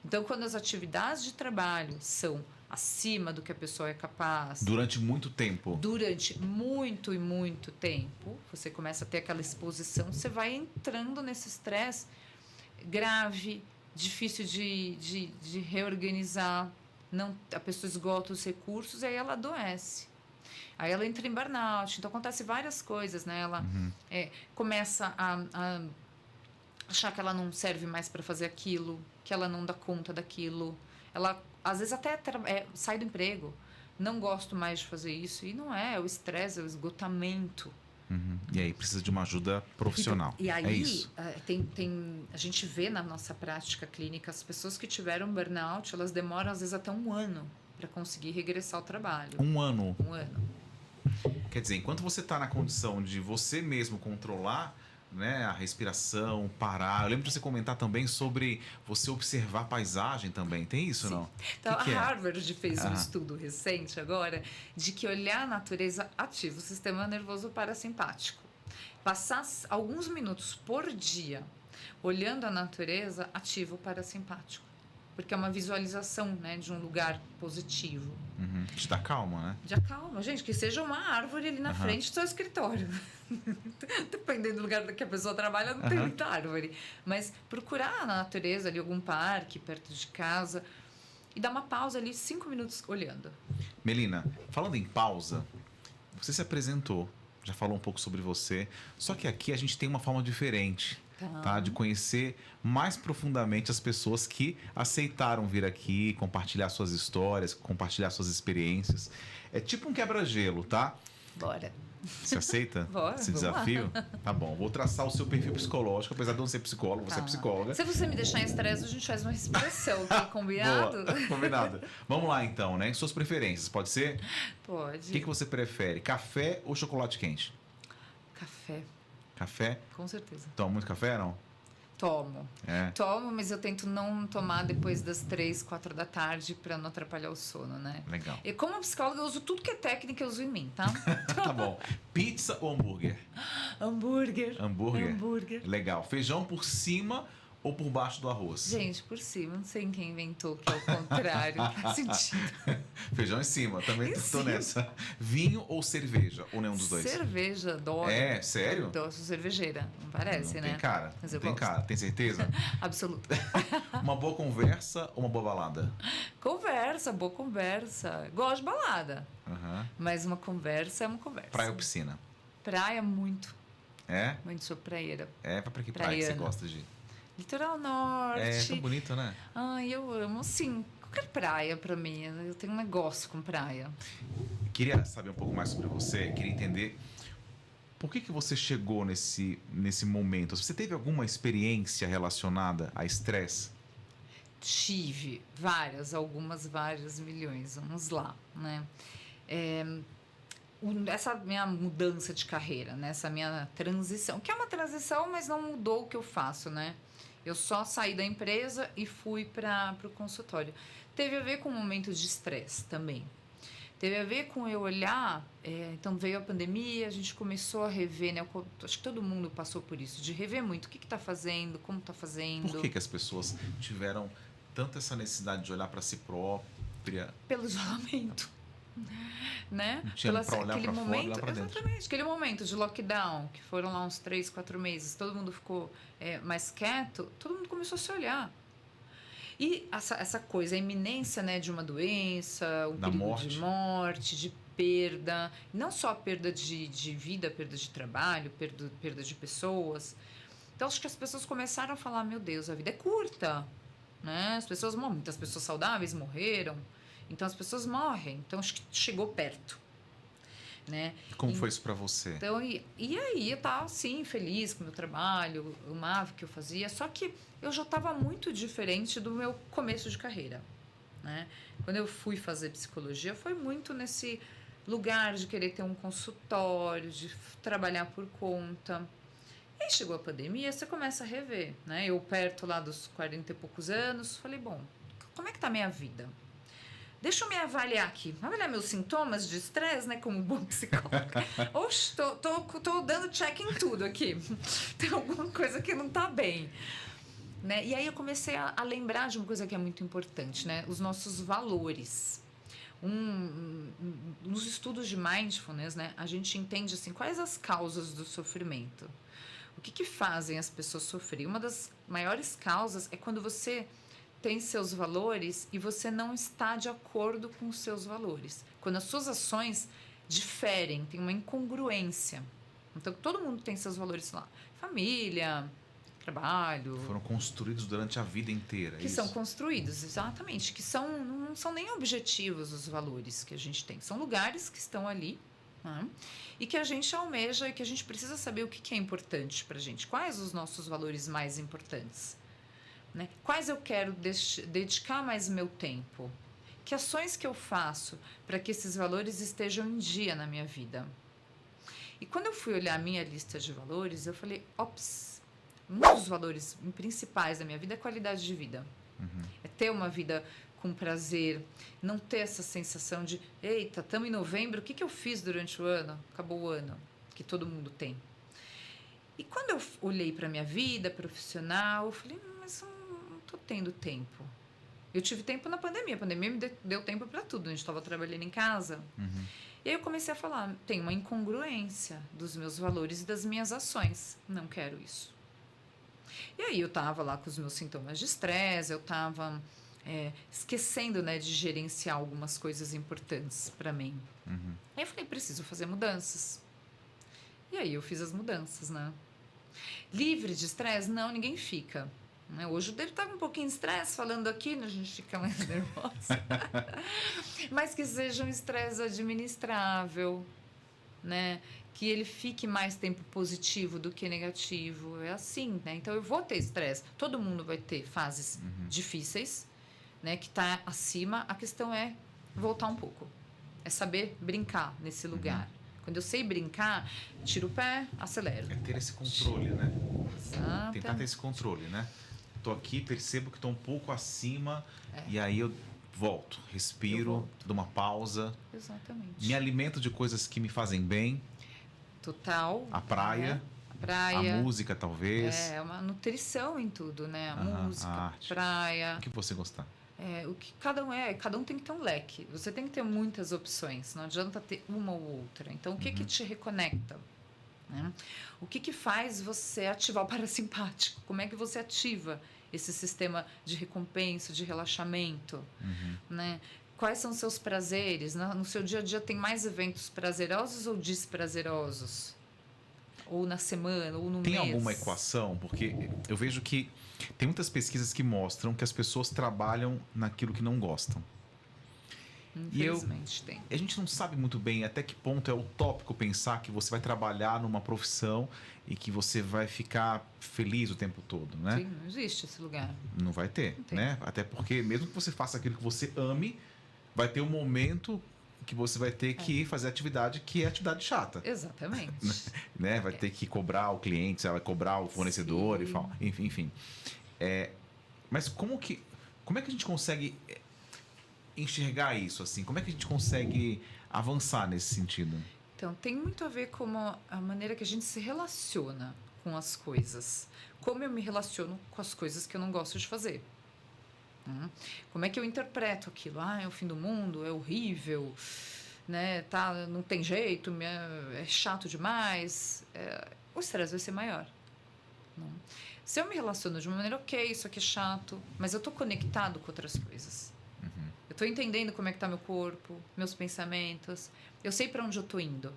Então, quando as atividades de trabalho são acima do que a pessoa é capaz... Durante muito tempo. Durante muito e muito tempo, você começa a ter aquela exposição, você vai entrando nesse estresse grave, difícil de reorganizar, a pessoa esgota os recursos e aí ela adoece. Aí ela entra em burnout. Então, acontece várias coisas, né? Ela começa a achar que ela não serve mais para fazer aquilo, que ela não dá conta daquilo. Ela, às vezes, até sai do emprego. Não gosto mais de fazer isso. E não é o estresse, é o esgotamento. E aí precisa de uma ajuda profissional. E aí, é isso. A gente vê na nossa prática clínica as pessoas que tiveram burnout, elas demoram, às vezes, até um ano para conseguir regressar ao trabalho. Um ano? Um ano. Quer dizer, enquanto você está na condição de você mesmo controlar, né, a respiração, parar. Eu lembro de você comentar também sobre você observar a paisagem também. Tem isso, não? Então, a Harvard fez um estudo recente agora de que olhar a natureza ativa o sistema nervoso parasimpático. Passar alguns minutos por dia olhando a natureza ativa o parasimpático. Porque é uma visualização, né, de um lugar positivo. Te dá calma, né? Já calma. Gente, que seja uma árvore ali na frente do seu escritório. Dependendo do lugar que a pessoa trabalha, não tem muita árvore. Mas procurar na natureza ali algum parque perto de casa e dar uma pausa ali, 5 minutos olhando. Melina, falando em pausa, você se apresentou, já falou um pouco sobre você, só que aqui a gente tem uma forma diferente. Tá? De conhecer mais profundamente as pessoas que aceitaram vir aqui, compartilhar suas histórias, compartilhar suas experiências. É tipo um quebra-gelo, tá? Bora. Você aceita Bora, esse desafio? Lá. Tá bom, vou traçar o seu perfil psicológico, apesar de eu não ser psicólogo, você é psicóloga. Se você me deixar em estresse, a gente faz uma respiração, tá combinado? Boa, combinado. Vamos lá então, né? Suas preferências, pode ser? Pode. O que você prefere, café ou chocolate quente? Café. Café? Com certeza. Toma muito café, não? Tomo. Tomo, mas eu tento não tomar depois das 3, 4 da tarde para não atrapalhar o sono, né? Legal. E como psicóloga, eu uso tudo que é técnica, eu uso em mim, tá? Tá bom. Pizza ou hambúrguer? Hambúrguer. Hambúrguer? Hambúrguer. Legal. Feijão por cima ou por baixo do arroz? Gente, por cima. Não sei quem inventou que é o contrário. Não faz sentido. Feijão em cima, também Em tô cima. nessa. Vinho ou cerveja? Ou nenhum dos dois? Cerveja, adoro. É, sério? Adoro cervejeira. Não parece, Não né? tem cara. Mas Não eu tem gosto. cara. Tem certeza? Absoluto. Uma boa conversa ou uma boa balada? Conversa, boa conversa. Gosto de balada. Aham. Mas uma conversa é uma conversa. Praia ou piscina? Praia, muito. É? Muito sou praieira. É, pra que praia que você Praiana. gosta de ir? Litoral Norte. É tão bonito, né? Ai, eu amo, sim. Qualquer praia pra mim. Eu tenho um negócio com praia. Queria saber um pouco mais sobre você, queria entender por que você chegou nesse momento. Você teve alguma experiência relacionada a estresse? Tive várias, algumas, várias milhões. Vamos lá, né? Essa minha mudança de carreira, né? Essa minha transição, que é uma transição, mas não mudou o que eu faço, né? Eu só saí da empresa e fui para o consultório. Teve a ver com um momento de estresse também. Teve a ver com eu olhar, então veio a pandemia, a gente começou a rever, né? Acho que todo mundo passou por isso, de rever muito o que está fazendo, como está fazendo. Por que as pessoas tiveram tanto essa necessidade de olhar para si própria? Pelo isolamento. Né? Não tinha pra olhar aquele pra fora, momento, olhar pra dentro. exatamente, aquele momento de lockdown, que foram lá uns 3, 4 meses, todo mundo ficou mais quieto, todo mundo começou a se olhar. E essa coisa, a iminência, né, de uma doença, um Da perigo morte. de morte, de perda, não só perda de vida, perda de trabalho, perda de pessoas. Então, acho que as pessoas começaram a falar, meu Deus, a vida é curta, né? Muitas pessoas saudáveis morreram, então as pessoas morrem. Então, acho que chegou perto, né? Como foi isso para você? Então, e aí eu estava, sim, feliz com o meu trabalho, eu amava o que eu fazia, só que eu já estava muito diferente do meu começo de carreira, né? Quando eu fui fazer psicologia, foi muito nesse lugar de querer ter um consultório, de trabalhar por conta. E aí chegou a pandemia, você começa a rever, né? Eu perto lá dos 40 e poucos anos, falei, bom, como é que tá a minha vida? Deixa eu me avaliar aqui. Avaliar meus sintomas de estresse, né? Como bom psicóloga. Oxe, tô dando check em tudo aqui. Tem alguma coisa que não tá bem. Né? E aí eu comecei a lembrar de uma coisa que é muito importante, né? Os nossos valores. Nos estudos de mindfulness, né? A gente entende assim, quais as causas do sofrimento. O que fazem as pessoas sofrer? Uma das maiores causas é quando você tem seus valores e você não está de acordo com os seus valores. Quando as suas ações diferem, tem uma incongruência. Então, todo mundo tem seus valores lá. Família, trabalho. Foram construídos durante a vida inteira. Que são construídos, exatamente. Que não são nem objetivos os valores que a gente tem. São lugares que estão ali, né? E que a gente almeja e que a gente precisa saber o que é importante para a gente. Quais os nossos valores mais importantes? Né? Quais eu quero dedicar mais meu tempo? Que ações que eu faço para que esses valores estejam em dia na minha vida? E quando eu fui olhar a minha lista de valores, eu falei, ops, um dos valores principais da minha vida é qualidade de vida. Uhum. É ter uma vida com prazer, não ter essa sensação de, eita, estamos em novembro, o que eu fiz durante o ano? Acabou o ano, que todo mundo tem. E quando eu olhei para a minha vida profissional, eu falei, mas não estou tendo tempo. Eu tive tempo na pandemia. A pandemia me deu tempo para tudo. A gente estava trabalhando em casa. Uhum. E aí eu comecei a falar, tem uma incongruência dos meus valores e das minhas ações. Não quero isso. E aí eu estava lá com os meus sintomas de estresse, eu estava esquecendo, né, de gerenciar algumas coisas importantes para mim. Uhum. Aí eu falei, preciso fazer mudanças. E aí eu fiz as mudanças, né? Livre de estresse? Não, ninguém fica. Hoje eu devo estar com um pouquinho de estresse falando aqui, a gente fica mais nervosa. Mas que seja um estresse administrável, né? Que ele fique mais tempo positivo do que negativo. É assim, né? Então eu vou ter estresse. Todo mundo vai ter fases difíceis, né? Que está acima. A questão é voltar um pouco. É saber brincar nesse lugar. Quando eu sei brincar, tiro o pé, acelero. É ter esse controle, né? Exato. Tentar ter esse controle, né? Tô aqui, percebo que tô um pouco acima e aí eu volto, respiro, dou uma pausa. Exatamente. Me alimento de coisas que me fazem bem. Total. A praia. praia. A música, talvez. É uma nutrição em tudo, né? A Aham, música, a arte. praia. O que você gostar. O que cada um tem que ter um leque. Você tem que ter muitas opções. Não adianta ter uma ou outra. Então, o que que te reconecta? Né? O que que faz você ativar o parasimpático? Como é que você ativa esse sistema de recompensa, de relaxamento? Né? Quais são os seus prazeres? No seu dia a dia tem mais eventos prazerosos ou desprazerosos? Ou na semana, ou no Tem mês? alguma equação? Porque eu vejo que tem muitas pesquisas que mostram que as pessoas trabalham naquilo que não gostam. Infelizmente tem. A gente não sabe muito bem até que ponto é utópico pensar que você vai trabalhar numa profissão e que você vai ficar feliz o tempo todo, né? Sim, não existe esse lugar. Não vai ter, Não tem. né? Até porque mesmo que você faça aquilo que você ame, vai ter um momento que você vai ter que fazer atividade que é atividade chata, Exatamente. né? Vai ter que cobrar o cliente, você vai cobrar o fornecedor, Sim. enfim. Mas como que a gente consegue enxergar isso assim? Como é que a gente consegue avançar nesse sentido? Então, tem muito a ver com a maneira que a gente se relaciona com as coisas. Como eu me relaciono com as coisas que eu não gosto de fazer. Como é que eu interpreto aquilo? É o fim do mundo, é horrível, né? Tá, não tem jeito, é chato demais. O estresse vai ser maior. Não? Se eu me relaciono de uma maneira, ok, isso aqui é chato, mas eu estou conectado com outras coisas. Eu estou entendendo como é que está meu corpo, meus pensamentos. Eu sei para onde eu estou indo.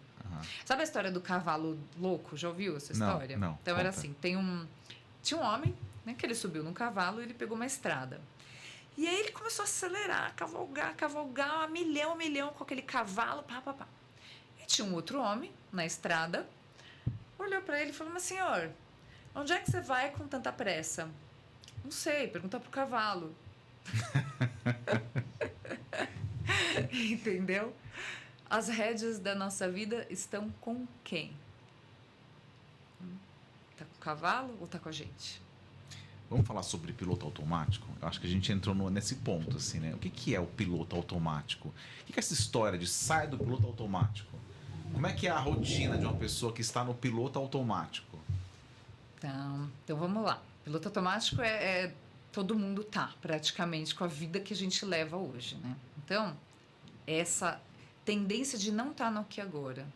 Sabe a história do cavalo louco? Já ouviu essa história? Não, Então conta. era assim, tinha um homem, né, que ele subiu num cavalo e ele pegou uma estrada. E aí ele começou a acelerar, cavalgar, a milhão com aquele cavalo, pá. E tinha um outro homem na estrada, olhou para ele e falou: mas senhor, onde é que você vai com tanta pressa? Não sei, pergunta pro cavalo. Entendeu? As rédeas da nossa vida estão com quem? Tá com o cavalo ou tá com a gente? Vamos falar sobre piloto automático? Eu acho que a gente entrou nesse ponto, assim, né? O que é o piloto automático? O que é essa história de sai do piloto automático? Como é que é a rotina de uma pessoa que está no piloto automático? Então vamos lá. Piloto automático todo mundo tá praticamente com a vida que a gente leva hoje, né? Então, essa tendência de não estar no aqui e agora.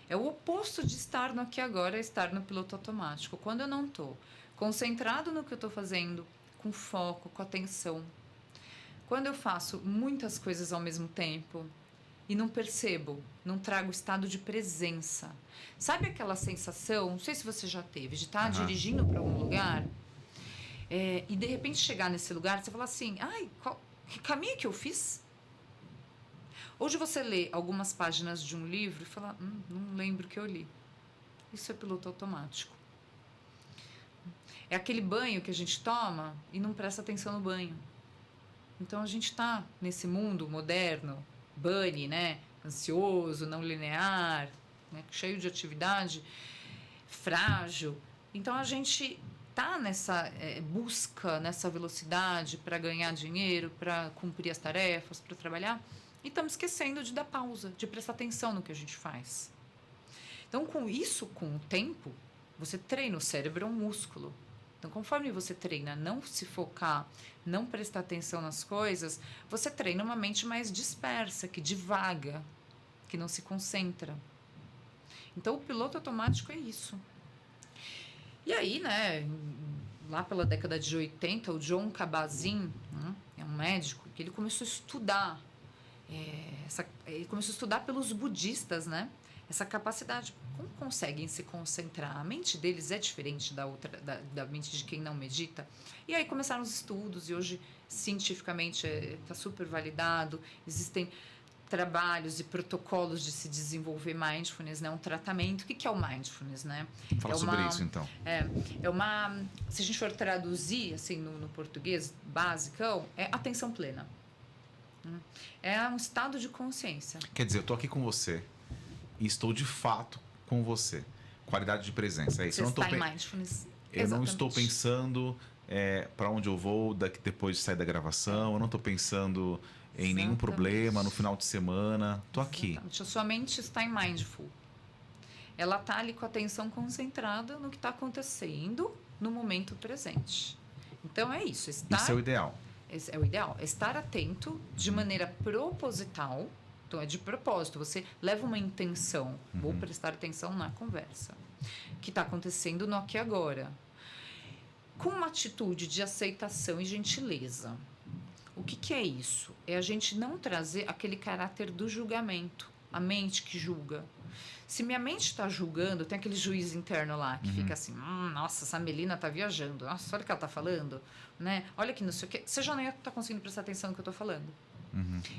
É o oposto de estar no aqui e agora, é estar no piloto automático. Quando eu não estou concentrado no que eu estou fazendo, com foco, com atenção. Quando eu faço muitas coisas ao mesmo tempo e não percebo, não trago estado de presença. Sabe aquela sensação, não sei se você já teve, de estar dirigindo para algum lugar e de repente chegar nesse lugar, você fala assim, que caminho que eu fiz? Ou de você ler algumas páginas de um livro e falar, não lembro o que eu li. Isso é piloto automático. É aquele banho que a gente toma e não presta atenção no banho. Então a gente está nesse mundo moderno, bunny, né? Ansioso, não linear, né? Cheio de atividade, frágil. Então a gente está nessa busca, nessa velocidade para ganhar dinheiro, para cumprir as tarefas, para trabalhar. E estamos esquecendo de dar pausa, de prestar atenção no que a gente faz. Então, com o tempo, você treina o cérebro, é um músculo. Então, conforme você treina não se focar, não prestar atenção nas coisas, você treina uma mente mais dispersa, que divaga, que não se concentra. Então, o piloto automático é isso. E aí, né, lá pela década de 80, o Jon Kabat-Zinn, é um médico, que ele começou a estudar. Ele começou a estudar pelos budistas, né? Essa capacidade, como conseguem se concentrar? A mente deles é diferente da mente de quem não medita. E aí começaram os estudos e hoje, cientificamente, está super validado. Existem trabalhos e protocolos de se desenvolver mindfulness, né? Um tratamento. O que é o mindfulness, né? Fala sobre isso, então. Se a gente for traduzir, assim, no português basicão, é atenção plena. É um estado de consciência. Quer dizer, eu tô aqui com você e estou de fato com você. Qualidade de presença, é isso. Você está em mindfulness. Eu não estou pensando para onde eu vou depois de sair da gravação. Eu não estou pensando em nenhum problema no final de semana. Tô aqui. Exatamente. A sua mente está em mindful. ela tá ali com a atenção concentrada no que está acontecendo no momento presente. Então é isso. Isso é o ideal. Esse é o ideal. É estar atento de maneira proposital. Então é de propósito. Você leva uma intenção. Vou prestar atenção na conversa que está acontecendo no aqui e agora. Com uma atitude de aceitação e gentileza. O que é isso? É a gente não trazer aquele caráter do julgamento. A mente que julga. Se minha mente está julgando, tem aquele juiz interno lá que fica assim, nossa, essa Melina está viajando, nossa, olha o que ela está falando, né? Olha que não sei o quê. Você já não está conseguindo prestar atenção no que eu estou falando.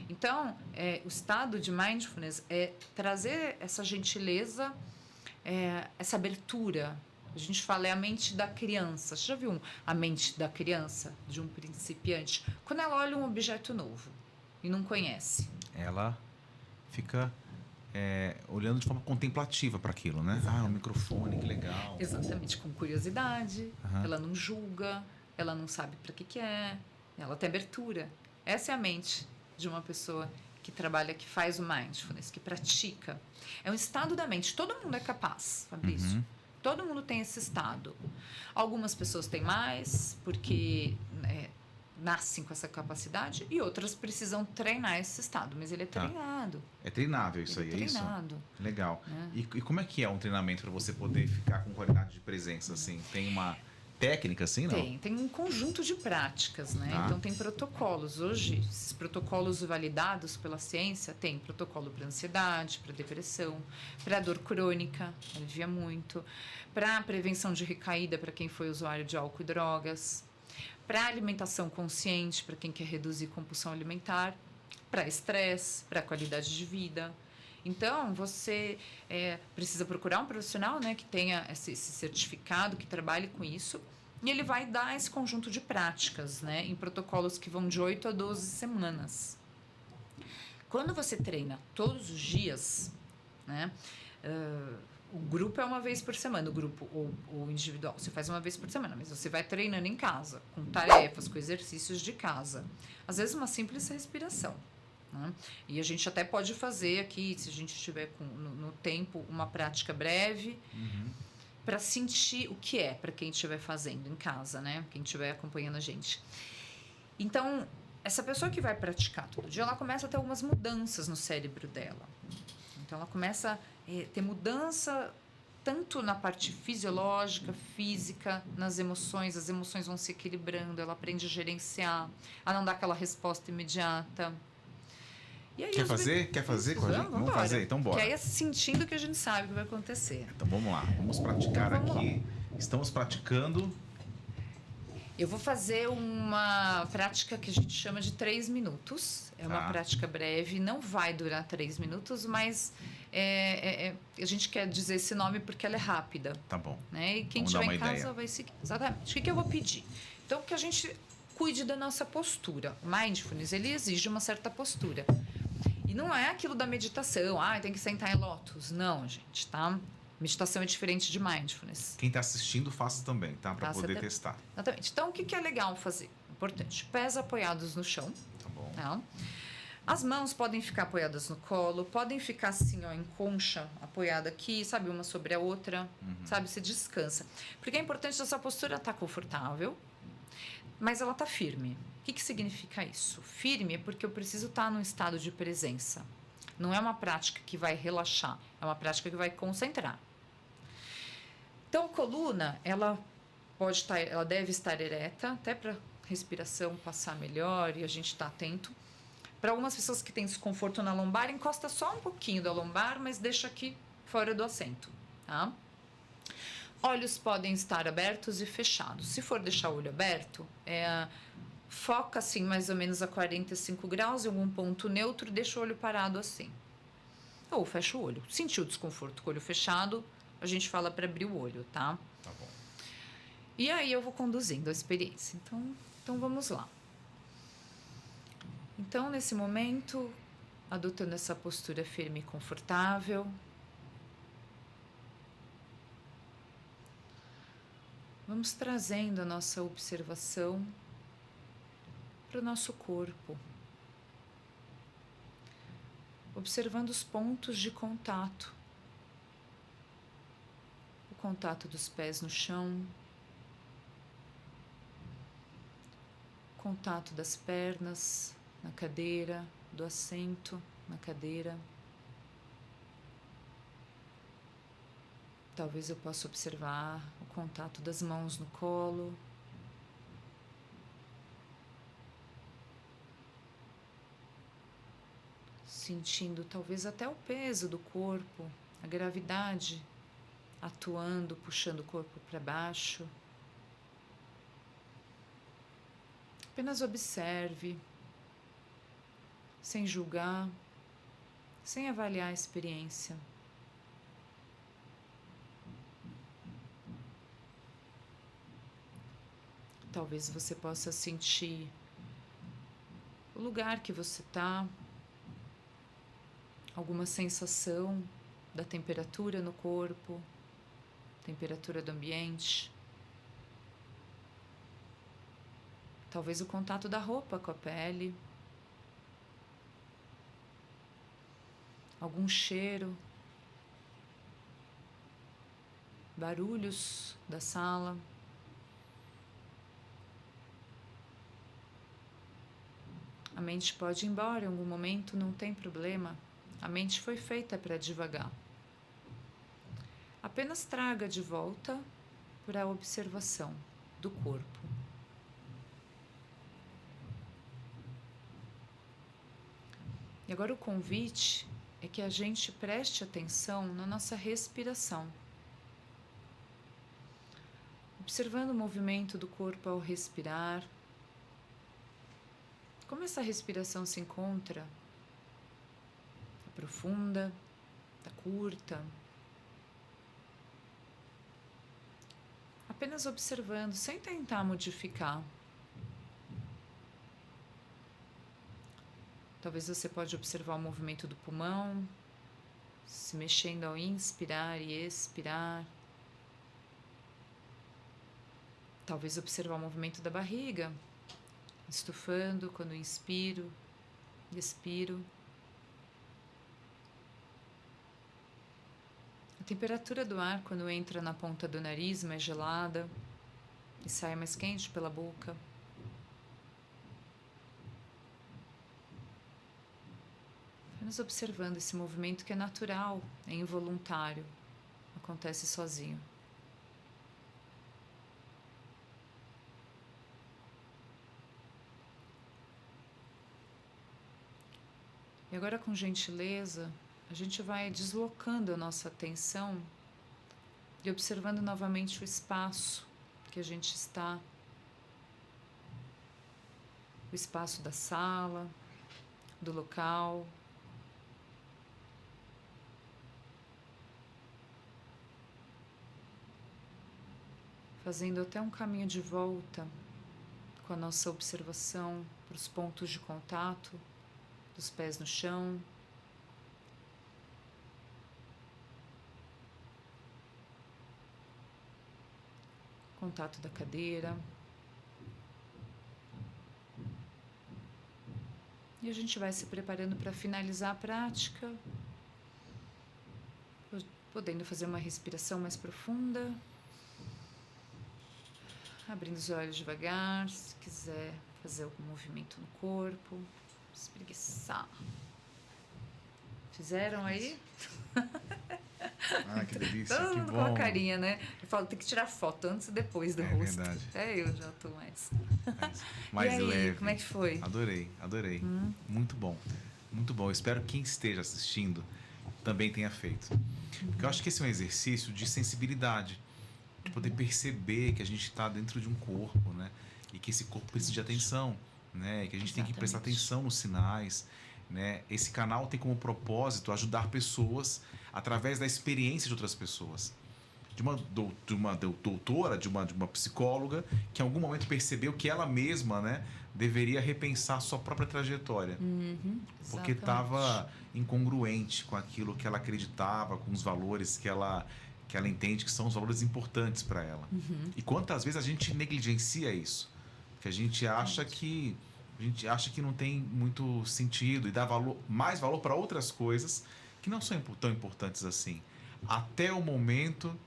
Então, o estado de mindfulness é trazer essa gentileza, essa abertura. A gente fala, é a mente da criança. Você já viu a mente da criança, de um principiante? Quando ela olha um objeto novo e não conhece. Ela fica olhando de forma contemplativa para aquilo, né? Exatamente. Um microfone, que legal. Exatamente, com curiosidade. Ela não julga, ela não sabe para que é, ela tem abertura. Essa é a mente de uma pessoa que trabalha, que faz o mindfulness, que pratica. É um estado da mente. Todo mundo é capaz, Fabrício. Todo mundo tem esse estado. Algumas pessoas têm mais, porque nascem com essa capacidade, e outras precisam treinar esse estado, mas ele é treinado. É treinável isso aí, é isso? Treinado. Legal. E como é que é um treinamento para você poder ficar com qualidade de presença, assim? Tem uma técnica, assim, não? Tem um conjunto de práticas, né? Tá. Então, tem protocolos. Hoje, esses protocolos validados pela ciência, tem protocolo para ansiedade, para depressão, para dor crônica, alivia muito, para prevenção de recaída para quem foi usuário de álcool e drogas, para alimentação consciente, para quem quer reduzir compulsão alimentar, para estresse, para qualidade de vida. Então, você precisa procurar um profissional, né, que tenha esse certificado, que trabalhe com isso, e ele vai dar esse conjunto de práticas, né, em protocolos que vão de 8 a 12 semanas. Quando você treina todos os dias, né, o grupo é uma vez por semana, o grupo ou individual, você faz uma vez por semana, mas você vai treinando em casa, com tarefas, com exercícios de casa. Às vezes uma simples respiração. Né? E a gente até pode fazer aqui, se a gente estiver no tempo, uma prática breve, para sentir o que é para quem estiver fazendo em casa, né? Quem estiver acompanhando a gente. Então, essa pessoa que vai praticar todo dia, ela começa a ter algumas mudanças no cérebro dela. Então, ela começa a ter mudança tanto na parte fisiológica, física, nas emoções. As emoções vão se equilibrando, ela aprende a gerenciar, a não dar aquela resposta imediata. E aí, Quer fazer com a gente? Vamos fazer? Então bora. Que aí é sentindo que a gente sabe o que vai acontecer. Então vamos lá, vamos praticar aqui. Estamos praticando. Eu vou fazer uma prática que a gente chama de 3 minutos. É uma prática breve, não vai durar 3 minutos, mas a gente quer dizer esse nome porque ela é rápida. Tá bom. Né? E quem Vamos estiver dar uma em casa ideia. vai seguir. Exatamente. O que eu vou pedir? Então, que a gente cuide da nossa postura. O mindfulness, ele exige uma certa postura. E não é aquilo da meditação, tem que sentar em lótus. Não, gente, tá? Meditação é diferente de mindfulness. Quem está assistindo, faça também, tá? Para poder testar. Exatamente. Então, o que é legal fazer? Importante. Pés apoiados no chão. Tá bom. Tá? As mãos podem ficar apoiadas no colo, podem ficar assim, ó, em concha, apoiada aqui, sabe? Uma sobre a outra, sabe? Você descansa. Porque é importante essa postura estar confortável, mas ela tá firme. O que significa isso? Firme é porque eu preciso estar num estado de presença. Não é uma prática que vai relaxar, é uma prática que vai concentrar. Então, a coluna, ela deve estar ereta, até para respiração passar melhor e a gente estar atento. Para algumas pessoas que têm desconforto na lombar, encosta só um pouquinho da lombar, mas deixa aqui fora do assento, tá? Olhos podem estar abertos e fechados. Se for deixar o olho aberto, foca assim mais ou menos a 45 graus em algum ponto neutro e deixa o olho parado assim. Ou fecha o olho. Sentiu desconforto com o olho fechado, a gente fala para abrir o olho, tá? Tá bom. E aí eu vou conduzindo a experiência. Então vamos lá. Então, nesse momento, adotando essa postura firme e confortável, vamos trazendo a nossa observação para o nosso corpo, observando os pontos de contato contato dos pés no chão, contato das pernas na cadeira, do assento na cadeira. Talvez eu possa observar o contato das mãos no colo. Sentindo talvez até o peso do corpo, a gravidade atuando, puxando o corpo para baixo. Apenas observe, sem julgar, sem avaliar a experiência. Talvez você possa sentir o lugar que você está, alguma sensação da temperatura no corpo, temperatura do ambiente. Talvez o contato da roupa com a pele, algum cheiro, barulhos da sala. A mente pode ir embora em algum momento, não tem problema. A mente foi feita para divagar. Apenas traga de volta para a observação do corpo. E agora o convite é que a gente preste atenção na nossa respiração. Observando o movimento do corpo ao respirar. Como essa respiração se encontra? Tá profunda? Tá curta? Apenas observando, sem tentar modificar. Talvez você pode observar o movimento do pulmão, se mexendo ao inspirar e expirar. Talvez observar o movimento da barriga, estufando quando inspiro, expiro. A temperatura do ar quando entra na ponta do nariz mais gelada e sai mais quente pela boca. Apenas observando esse movimento que é natural, é involuntário, acontece sozinho. E agora, com gentileza, a gente vai deslocando a nossa atenção e observando novamente o espaço que a gente está. O espaço da sala, do local. Fazendo até um caminho de volta com a nossa observação para os pontos de contato dos pés no chão. Contato da cadeira. E a gente vai se preparando para finalizar a prática, podendo fazer uma respiração mais profunda. Abrindo os olhos devagar, se quiser fazer algum movimento no corpo, espreguiçar. Fizeram aí? Ah, que delícia, Todo que mundo bom. com a carinha, né? Eu falo, tem que tirar foto antes e depois do rosto. Verdade. Até eu já tô mais. Mais e aí, leve. como é que foi? Adorei, adorei. Muito bom, muito bom. Eu espero que quem esteja assistindo também tenha feito. Porque eu acho que esse é um exercício de sensibilidade, de poder perceber que a gente está dentro de um corpo, né? E que esse corpo precisa de atenção, né? E que a gente tem que prestar atenção nos sinais, né? Esse canal tem como propósito ajudar pessoas através da experiência de outras pessoas. De uma doutora, de uma psicóloga, que em algum momento percebeu que ela mesma, né, deveria repensar sua própria trajetória. Porque estava incongruente com aquilo que ela acreditava, com os valores que ela entende que são os valores importantes para ela. E quantas vezes a gente negligencia isso? Que a gente acha que não tem muito sentido e dá mais valor para outras coisas que não são tão importantes assim. Até o momento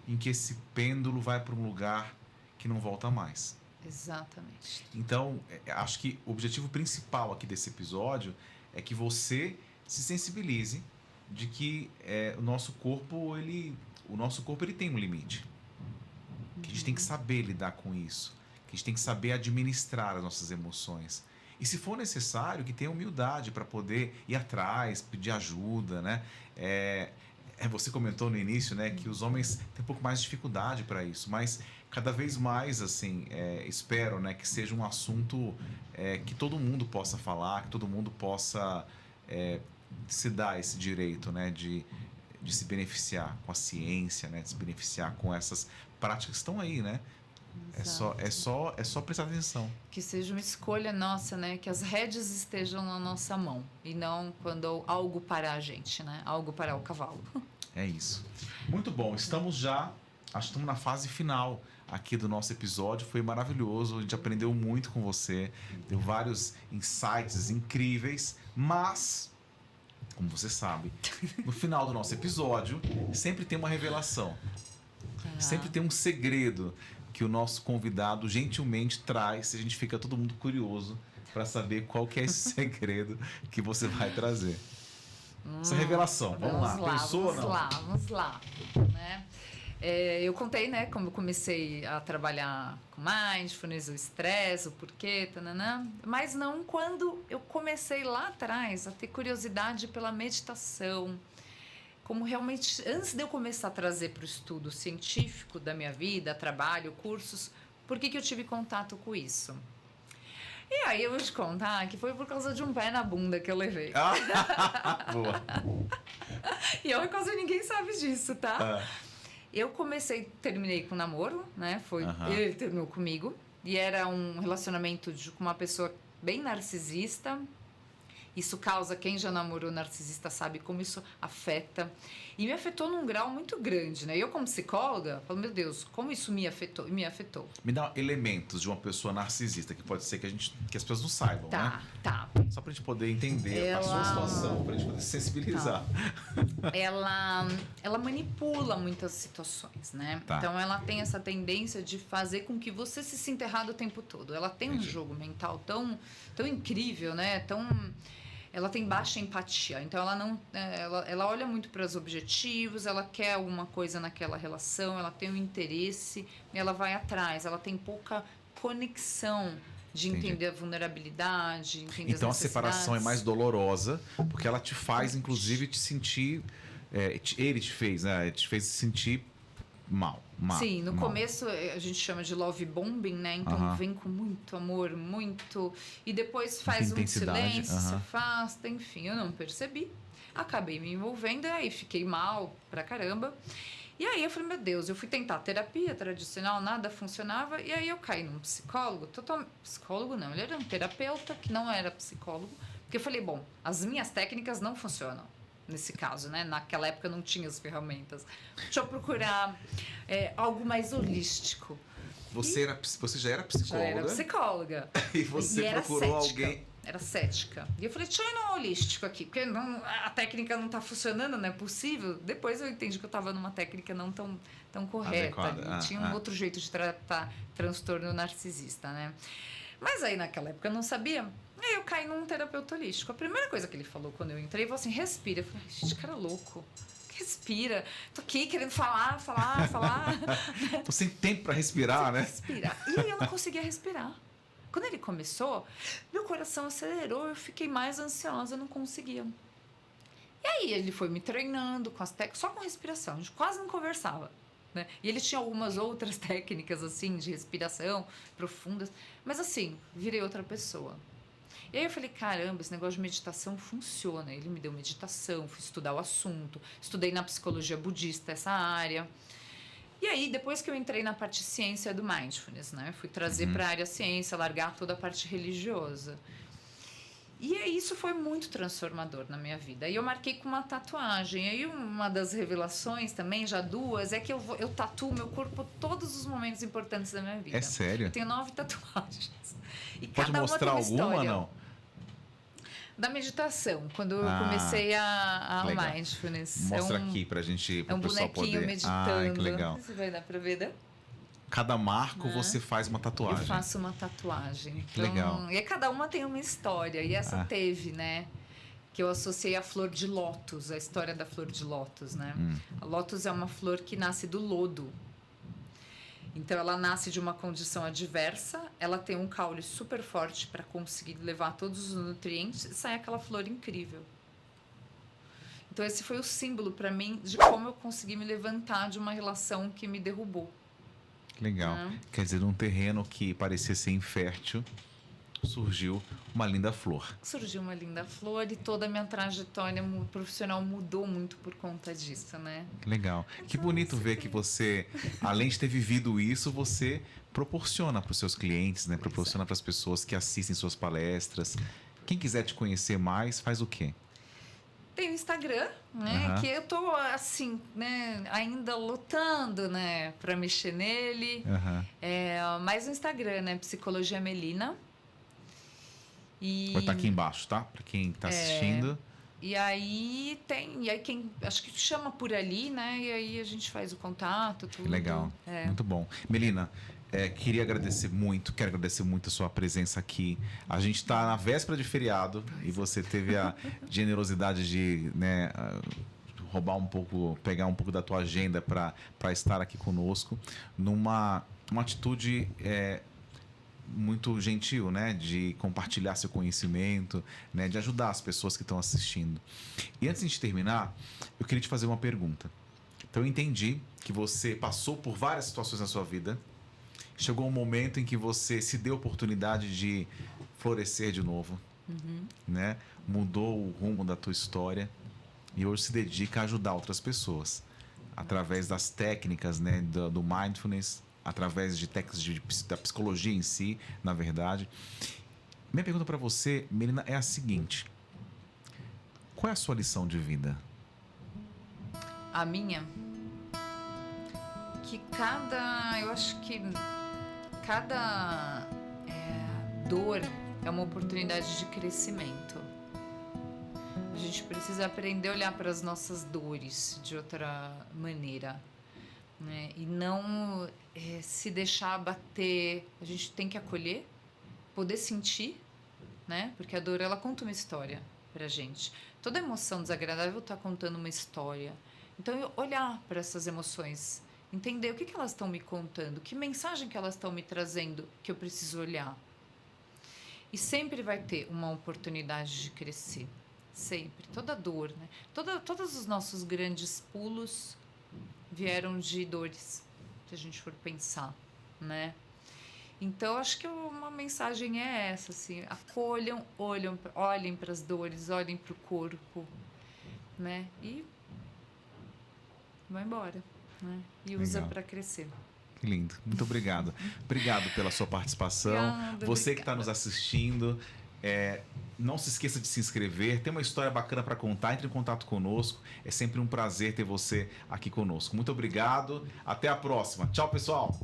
em que esse pêndulo vai para um lugar que não volta mais. Exatamente. Então, acho que o objetivo principal aqui desse episódio é que você se sensibilize de que o nosso corpo ele tem um limite. Que a gente tem que saber lidar com isso. Que a gente tem que saber administrar as nossas emoções. E se for necessário, que tenha humildade para poder ir atrás, pedir ajuda, né? Você comentou no início, né, que os homens têm um pouco mais de dificuldade para isso, mas cada vez mais, assim, espero, né, que seja um assunto que todo mundo possa falar, que todo mundo possa se dar esse direito, né, de se beneficiar com a ciência, né, de se beneficiar com essas práticas que estão aí, né? É só prestar atenção. Que seja uma escolha nossa, né? Que as rédeas estejam na nossa mão e não quando algo parar a gente, né? Algo parar o cavalo. É isso. Muito bom. Acho que estamos na fase final aqui do nosso episódio. Foi maravilhoso. A gente aprendeu muito com você. Deu vários insights incríveis. Mas, como você sabe, no final do nosso episódio, sempre tem uma revelação. Sempre tem um segredo que o nosso convidado gentilmente traz. A gente fica todo mundo curioso para saber qual que é esse segredo que você vai trazer. Essa revelação, vamos lá. Pensou ou não? Vamos lá. Né? Eu contei, né, como eu comecei a trabalhar com mindfulness, o estresse, o porquê, tananã, mas não quando eu comecei lá atrás a ter curiosidade pela meditação. Como realmente, antes de eu começar a trazer para o estudo científico da minha vida, trabalho, cursos, por que eu tive contato com isso? E aí eu vou te contar que foi por causa de um pé na bunda que eu levei. Boa. E quase ninguém sabe disso, tá? Eu terminei com um namoro, né? Ele terminou comigo. E era um relacionamento com uma pessoa bem narcisista. Isso causa, quem já namorou narcisista sabe como isso afeta. E me afetou num grau muito grande, né? Eu, como psicóloga, falo, meu Deus, como isso me afetou? Me dá elementos de uma pessoa narcisista, que pode ser que as pessoas não saibam, né? Tá. Só pra gente poder entender a sua situação, pra gente poder se sensibilizar. Tá. Ela manipula muitas situações, né? Tá. Então, ela tem essa tendência de fazer com que você se sinta errado o tempo todo. Ela tem um jogo mental tão incrível, né? Ela tem baixa empatia, então ela olha muito para os objetivos, ela quer alguma coisa naquela relação, ela tem um interesse, ela vai atrás, ela tem pouca conexão de entender a vulnerabilidade, entender então as necessidades. A separação é mais dolorosa, porque ela te faz, inclusive, te sentir... ele te fez, né? Ele te fez se sentir mal. Sim, no começo a gente chama de love bombing, né? Então vem com muito amor, e depois faz um silêncio, se afasta, enfim, eu não percebi. Acabei me envolvendo, aí fiquei mal pra caramba. E aí eu falei, meu Deus, eu fui tentar terapia tradicional, nada funcionava, e aí eu caí num psicólogo, psicólogo não, ele era um terapeuta que não era psicólogo, porque eu falei, bom, as minhas técnicas não funcionam. Nesse caso, né? Naquela época eu não tinha as ferramentas. Deixa eu procurar algo mais holístico. Você já era psicóloga? Já era psicóloga. E você procurou cética. Alguém... Era cética. E eu falei, deixa eu ir no holístico aqui, porque a técnica não está funcionando, não é possível. Depois eu entendi que eu estava numa técnica não tão correta. Tinha um outro jeito de tratar transtorno narcisista, né? Mas aí naquela época eu não sabia. Aí eu caí num terapeuta holístico. A primeira coisa que ele falou quando eu entrei, ele falou assim, respira. Eu falei, gente, cara louco. Respira. Tô aqui querendo falar. Tô sem tempo para respirar, né? Respirar. E aí eu não conseguia respirar. Quando ele começou, meu coração acelerou, eu fiquei mais ansiosa, eu não conseguia. E aí ele foi me treinando com as técnicas, só com respiração, a gente quase não conversava. Né? E ele tinha algumas outras técnicas, assim, de respiração profundas, mas assim, virei outra pessoa. E aí eu falei, caramba, esse negócio de meditação funciona. Ele me deu meditação, fui estudar o assunto, estudei na psicologia budista essa área. E aí, depois que eu entrei na parte ciência do mindfulness, né? Fui trazer para a área ciência, largar toda a parte religiosa. E aí, isso foi muito transformador na minha vida. E eu marquei com uma tatuagem. E aí, uma das revelações também, já duas, é que eu tatuo meu corpo todos os momentos importantes da minha vida. É sério? Eu tenho 9 tatuagens. E pode cada mostrar uma tem uma alguma, história. não? Da meditação, quando eu Ah, comecei a legal. Mindfulness. Mostra aqui pra gente, É pro um pessoal bonequinho poder. meditando. Ah, que legal. Você vai dar pra ver, né? Cada marco Né? você faz uma Eu tatuagem. faço uma tatuagem. Que legal. E cada uma tem uma história. E essa Ah. teve, né? Que eu associei a flor de lótus, a história da flor de lótus, né? A lótus é uma flor que nasce do lodo. Então, ela nasce de uma condição adversa, ela tem um caule super forte para conseguir levar todos os nutrientes e sai aquela flor incrível. Então, esse foi o símbolo para mim de como eu consegui me levantar de uma relação que me derrubou. Legal. Quer dizer, num terreno que parecia ser infértil, surgiu uma linda flor. Surgiu uma linda flor e toda a minha trajetória profissional mudou muito por conta disso, né? Legal. Que bonito ver que você, além de ter vivido isso, você proporciona para os seus clientes, né? Proporciona para as pessoas que assistem suas palestras. Quem quiser te conhecer mais, faz o quê? Tem o Instagram, né? Aham. Que eu tô, assim, né? Ainda lutando, né? Pra mexer nele. Aham. Mas o Instagram, né? Psicologia Melina. E, Vai estar aqui embaixo, tá? Para quem está assistindo. e aí quem acho que chama por ali, né? E aí a gente faz o contato, tudo. Legal. Muito bom. Melina, quero agradecer muito a sua presença aqui. A gente está na véspera de feriado e você teve a generosidade de, né, roubar um pouco, pegar um pouco da tua agenda para estar aqui conosco numa atitude muito gentil, né, de compartilhar seu conhecimento, né, de ajudar as pessoas que estão assistindo. E antes de terminar, eu queria te fazer uma pergunta. Então eu entendi que você passou por várias situações na sua vida. Chegou um momento em que você se deu a oportunidade de florescer de novo, né? Mudou o rumo da tua história e hoje se dedica a ajudar outras pessoas através das técnicas, né, do mindfulness, através de técnicas da psicologia em si, na verdade. Minha pergunta para você, Melina, é a seguinte: qual é a sua lição de vida? A minha, que eu acho que cada dor é uma oportunidade de crescimento. A gente precisa aprender a olhar para as nossas dores de outra maneira, né? E não se deixar abater. A gente tem que acolher, poder sentir, né? Porque a dor, ela conta uma história pra gente. Toda emoção desagradável está contando uma história. Então, eu olhar para essas emoções, entender o que elas estão me contando, que mensagem que elas estão me trazendo que eu preciso olhar. E sempre vai ter uma oportunidade de crescer. Sempre. Toda dor, né? Todos os nossos grandes pulos vieram de dores, se a gente for pensar, né? Então, acho que uma mensagem é essa, assim, acolham, olhem para as dores, olhem para o corpo, né? E vai embora, né? E usa Legal. para crescer. Que lindo. Muito obrigado. Obrigado pela sua participação. Obrigada, Você que está nos assistindo, não se esqueça de se inscrever. Tem uma história bacana para contar. Entre em contato conosco. É sempre um prazer ter você aqui conosco. Muito obrigado. Até a próxima. Tchau, pessoal.